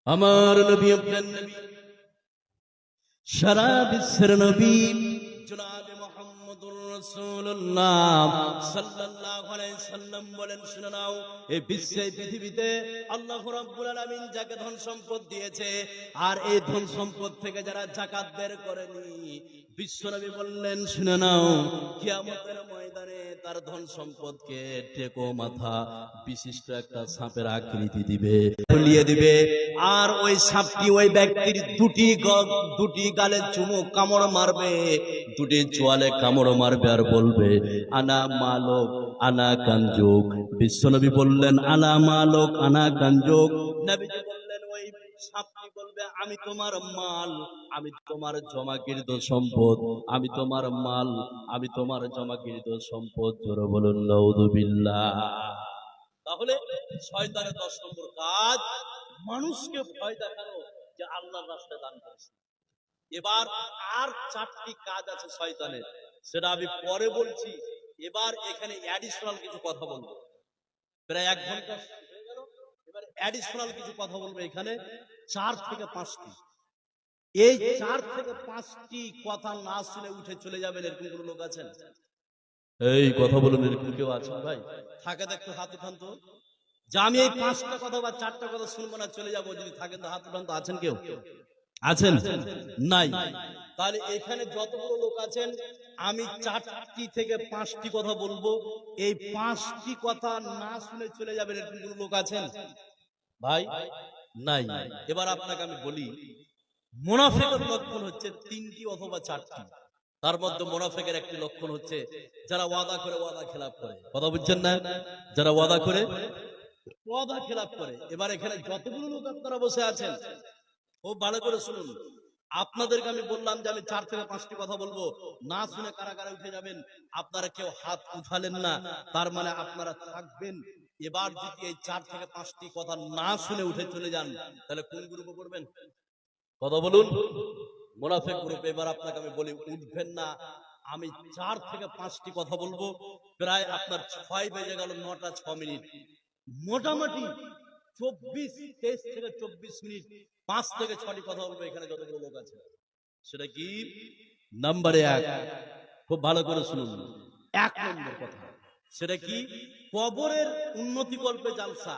আমার নবী, আপনার নবী, সারা বিশ্বের নবী জনাবে মুহাম্মদুর রাসূলুল্লাহ সাল্লাল্লাহু আলাইহি সাল্লাম বলেন, শুনে নাও, এই বিশ্বে পৃথিবীতে আল্লাহ রাব্বুল আলামিন যাকে ধন সম্পদ দিয়েছে, আর এই ধন সম্পদ থেকে যারা যাকাত বের করেনি, বিশ্বনবী বললেন, শুনে নাও, কিয়ামতের ময়দানে তার ধন সম্পদকে টেকো মাথা বিশিষ্ট একটা সাপের আকৃতি দিবে, ফুলিয়ে দিবে, আর ওই সাপটি ওই ব্যক্তির দুটি গালে চুমো কামড় মারবে, দুটি চোয়ালে কামড় মারবে, আর বলবে আনা মালক আনা কানজুক। বিশ্বনবী বললেন, আনা মালক আনা কানজুক। নবীজি বললেন, ওই সাপটি বলবে, আমি তোমার মাল, আমি তোমার জমাকৃত সম্পদ, আমি তোমার মাল, আমি তোমার জমাকৃত সম্পদ। জোরে বলুন নাউযুবিল্লাহ। তাহলে শয়তানের 10 নম্বর কাজ মানুষকে ভয় দেখানো যে আল্লাহর রাস্তায় দান করেছে। এবার আর 4টি কাজ আছে শয়তানের, সেটা আমি পরে বলছি। এবার এখানে অ্যাডিশনাল কিছু কথা বলবো, প্রায় 1 ঘন্টা হয়ে গেল, এবার অ্যাডিশনাল কিছু কথা বলবো এখানে 4 থেকে 5টি। এই 4 থেকে 5টি কথা না শুনে উঠে চলে যাবেন, এরকম কোনো লোক আছেন? এই কথা বলুন, এরকম কেউ আছেন ভাই? থাকে তো একটু হাত উঠান তো, যে আমি এই 5টা কথা বা 4টা কথা শুনবো না, চলে যাবো। যদি থাকেন তো হাত উঠান তো। আছেন কেউ? আছেন? নাই? তাহলে এখানে যতগুলো লোক আছেন, আমি 4টি থেকে 5টি কথা বলবো, এই 5টি কথা না শুনে চলে যাবেন, এরকম কোনো লোক আছেন ভাই? নাই? এবার আপনাকে আমি বলি, মুনাফিকের লক্ষণ হচ্ছে 3টি অথবা 4টি। তার মধ্যে মুনাফিকের একটি লক্ষণ হচ্ছে যারা ওয়াদা করে ওয়াদা খেলাপ করে। কথা বুঝছেন না? যারা ওয়াদা করে ওয়াদা খেলাপ করে। এবার এখানে যতগুলো লোক আপনারা বসে আছেন, খুব ভালো করে শুনুন। আপনাদেরকে আমি বললাম যে আমি 4 থেকে 5টি কথা বলবো, না শুনে কারা কারা উঠে যাবেন। আপনারা কেউ হাত উঠালেন না, তার মানে আপনারা থাকবেন। এবার যদি এই 4 থেকে 5টি কথা না শুনে উঠে চলে যান, তাহলে কোন গ্রুপে পড়বেন? কথা বলুন, মুনাফিক গ্রুপে। এবার আপনাকে আমি বলি, উঠবেন না। আমি 4 থেকে 5টি কথা বলবো, প্রায় আপনার 6 বেজে গেল, 9টা 6 মিনিট, মোটামুটি 23 থেকে 24 মিনিট 5 থেকে 6টি কথা বলবো এখানে যতগুলো লোক আছে। সেটা কি? নাম্বারে 1, খুব ভালো করে শুনুন, 1 নম্বর কথা, সেটা কি? কবরের উন্নতি কল্পে জালসা।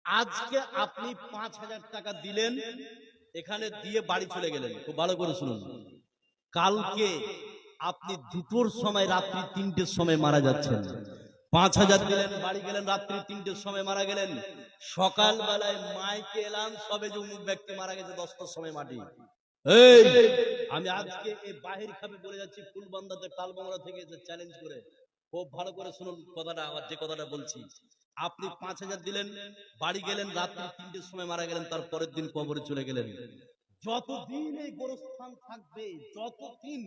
আজকে আপনি 5,000 টাকা দিলেন, এখানে দিয়ে বাড়ি চলে গেলেন। খুব ভালো করে শুনুন, কালকে আপনি 2টোর সময়, রাত্রি 3টের সময় মারা যাচ্ছেন। 5,000 দিলেন, বাড়ি গেলেন, রাত্রি 3টের সময় মারা গেলেন। সকাল বেলায় মাইকে এলাম সবে যে অমুক ব্যক্তি মারা গেছে, 10টার সময় মাটি। এই আমি আজকে এই বাহির খাবে বলে যাচ্ছি, ফুলবান্দাতে টালবাংলা থেকে চ্যালেঞ্জ করে। খুব ভালো করে শুনুন কথাটা, আবার যে কথাটা বলছি। আপনি 5,000 দিলেন, বাড়ি গেলেন, রাত্রি 3টের সময় মারা গেলেন, তার পরের দিন কবরে চলে গেলেন। যতদিন এই গোরস্থান থাকবে, যতদিন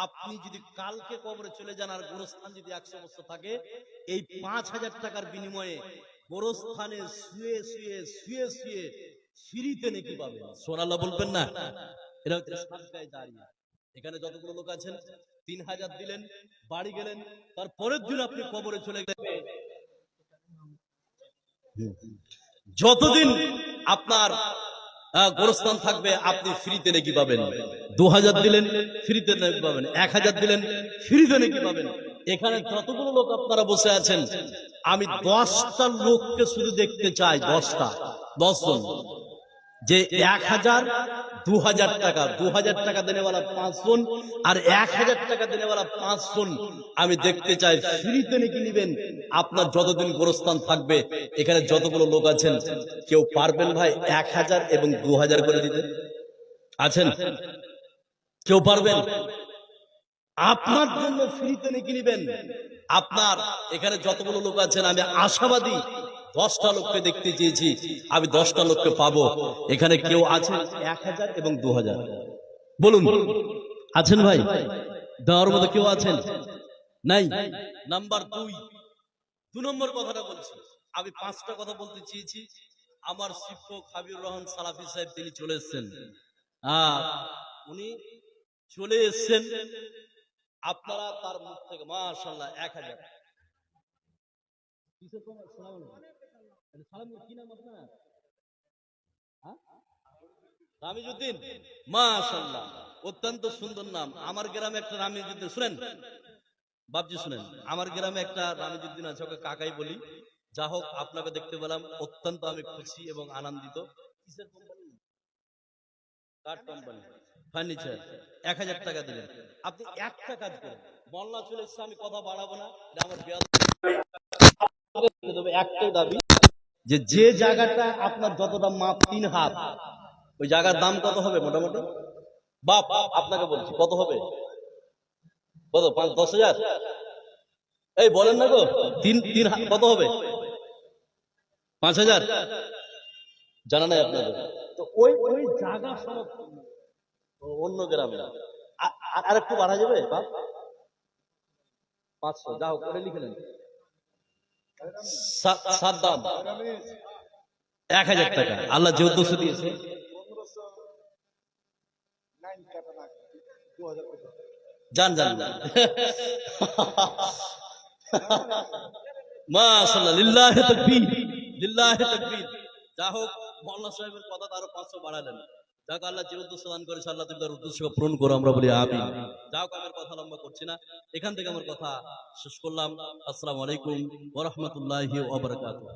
আপনি যদি কালকে কবরে চলে যান আর গোরস্থান যদি 100 বছর থাকে, এই 5,000 টাকার বিনিময়ে গোরস্থানে শুয়ে শুয়ে শুয়ে শুয়ে ফ্রিতে নাকি পাবেন। সুবহানাল্লাহ বলবেন না? এটা হচ্ছে সাদকায়ে জারিয়া। এখানে যতগুলো লোক আছেন 3,000 দিলেন, বাড়ি গেলেন, তারপরের দিন আপনি কবরে চলে গেলেন, যতদিন আপনার গোরস্থান থাকবে আপনি ফ্রিতে নাকি পাবেন। 2,000 দিলেন ফ্রিতে নাকি পাবেন, 1,000 দিলেন ফ্রিতে নাকি পাবেন। এখানে যতগুলো লোক আপনারা বসে আছেন, আমি 10টা লোককে শুধু দেখতে চাই, 10টা, 10 জন, যে 1,000, 2,000 টাকা, 2,000 টাকা দেনেওয়ালা 5 জন আর 1,000 টাকা দেনেওয়ালা 5 জন আমি দেখতে চাই ফ্রিতে নাকি নিবেন। আপনার যতদিন গোরস্থান থাকবে এখানে যতগুলো লোক আছেন, কেউ পারবেন ভাই 1,000 এবং 2,000 করে দিতে? আছেন কেউ পারবেন? আপনার জন্য ফ্রিতে নাকি নিবেন? আপনার এখানে যতগুলো লোক আছেন আমি আশাবাদী 10টা লোককে দেখতে চেয়েছি, আমি 10টা লোককে পাবো। এখানে কেউ আছেন 1,000 এবং 2,000? বলুন, আছেন ভাই? দেওয়ার মতো কেউ আছেন? নাই। নাম্বার 2 নম্বর কথাটা বলছি। আমি 5টা কথা বলতে চেয়েছি। আমার শিক্ষক হাবিবুর রহমান সালাফি সাহেব তিনি চলে এসেছেন। উনি চলে এসেছেন, আপনারা তার মুখ থেকে মাশাআল্লাহ 1,000। কি নাম আপনার? রামিজউদ্দিন, মাশাআল্লাহ, অত্যন্ত সুন্দর নাম। আমার গ্রামে একটা রামিজউদ্দিন, শুনেন বাপজি শুনেন, আমার গ্রামে একটা রামিজউদ্দিন আছে, ওকে কাকাই বলি। যা হোক, আপনাকে দেখতে পেলাম, অত্যন্ত আমি খুশি এবং আনন্দিত। কিসের কোম্পানি? কার কোম্পানি? ফার্নিচার। 1,000 টাকা দিলেন। আপনি একটা কাজ করেন, বন্যা চলে এসছে, আমি কথা বাড়াবো না, এটা আমার একটাই দাবি, যে যে জায়গাটা আপনার যতটা মাপ 3 হাত, ওই জায়গার দাম কত হবে মোটামুটি? বাপ আপনাকে বলছি, কত হবে? কত? 5-10,000? এই বলেন না গো, 3 হাত কত হবে? 5,000? জানা নাই আপনাদের? তো ওই ওই জায়গা সব অন্য গ্রামে। আর একটু বাড়া যাবে বাপ? 500? যা হোক, করে লিখে নেন। 7 দাম 1,000 টাকা। আল্লাহ যে উদ্দেশ্য দিয়েছে, জান জান মাশাআল্লাহ, লিল্লাহি তাকবীর, লিল্লাহি তাকবীর। যা হোক, মোল্লা সাহেবের কথা আরো 500 বাড়ালেন। যাক, আল্লাহ যে উদ্দেশ্য দান করেছে, আল্লাহ তুমি তার উদ্দেশ্যকে পূরণ করো, আমরা বলি আমিন। যাক, আমার কথা লম্বা করছি না, এখান থেকে আমার কথা শেষ করলাম। আসসালামু আলাইকুম ওয়া রাহমাতুল্লাহি ওয়া বারাকাতুহু।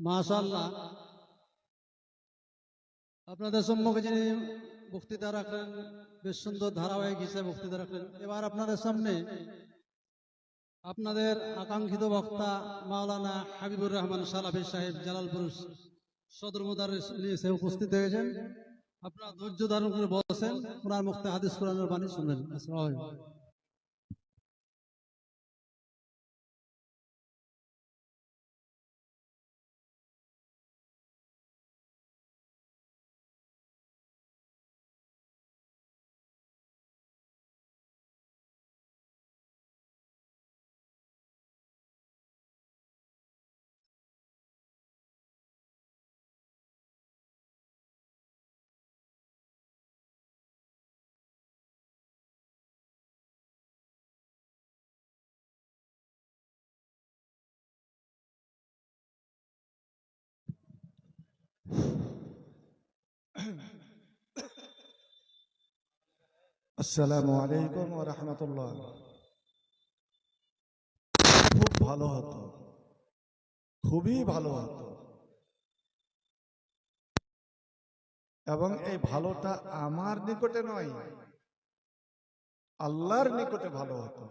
মাশাআল্লাহ, আপনাদের সম্মুখে যিনি বক্তৃতা রাখলেন, বেশ সুন্দর ধারাবাহিক হিসেবে বক্তৃতা রাখলেন। এবার আপনাদের সামনে আপনাদের আকাঙ্ক্ষিত বক্তা মাওলানা হাবিবুর রহমান সালাফি সাহেব জালালপুর সদর মুদারিস এসে উপস্থিত হয়েছেন। আপনারা ধৈর্য ধারণ করে বসেন, ওনার মুখে হাদিস কোরআনের বাণী শুনবেন। আসসালামু আলাইকুম। আসসালামু আলাইকুম ওয়া রাহমাতুল্লাহ। খুব ভালো হতো, খুবই ভালো হতো, এবং এই ভালোটা আমার নিকটে নয়, আল্লাহর নিকটে ভালো হতো।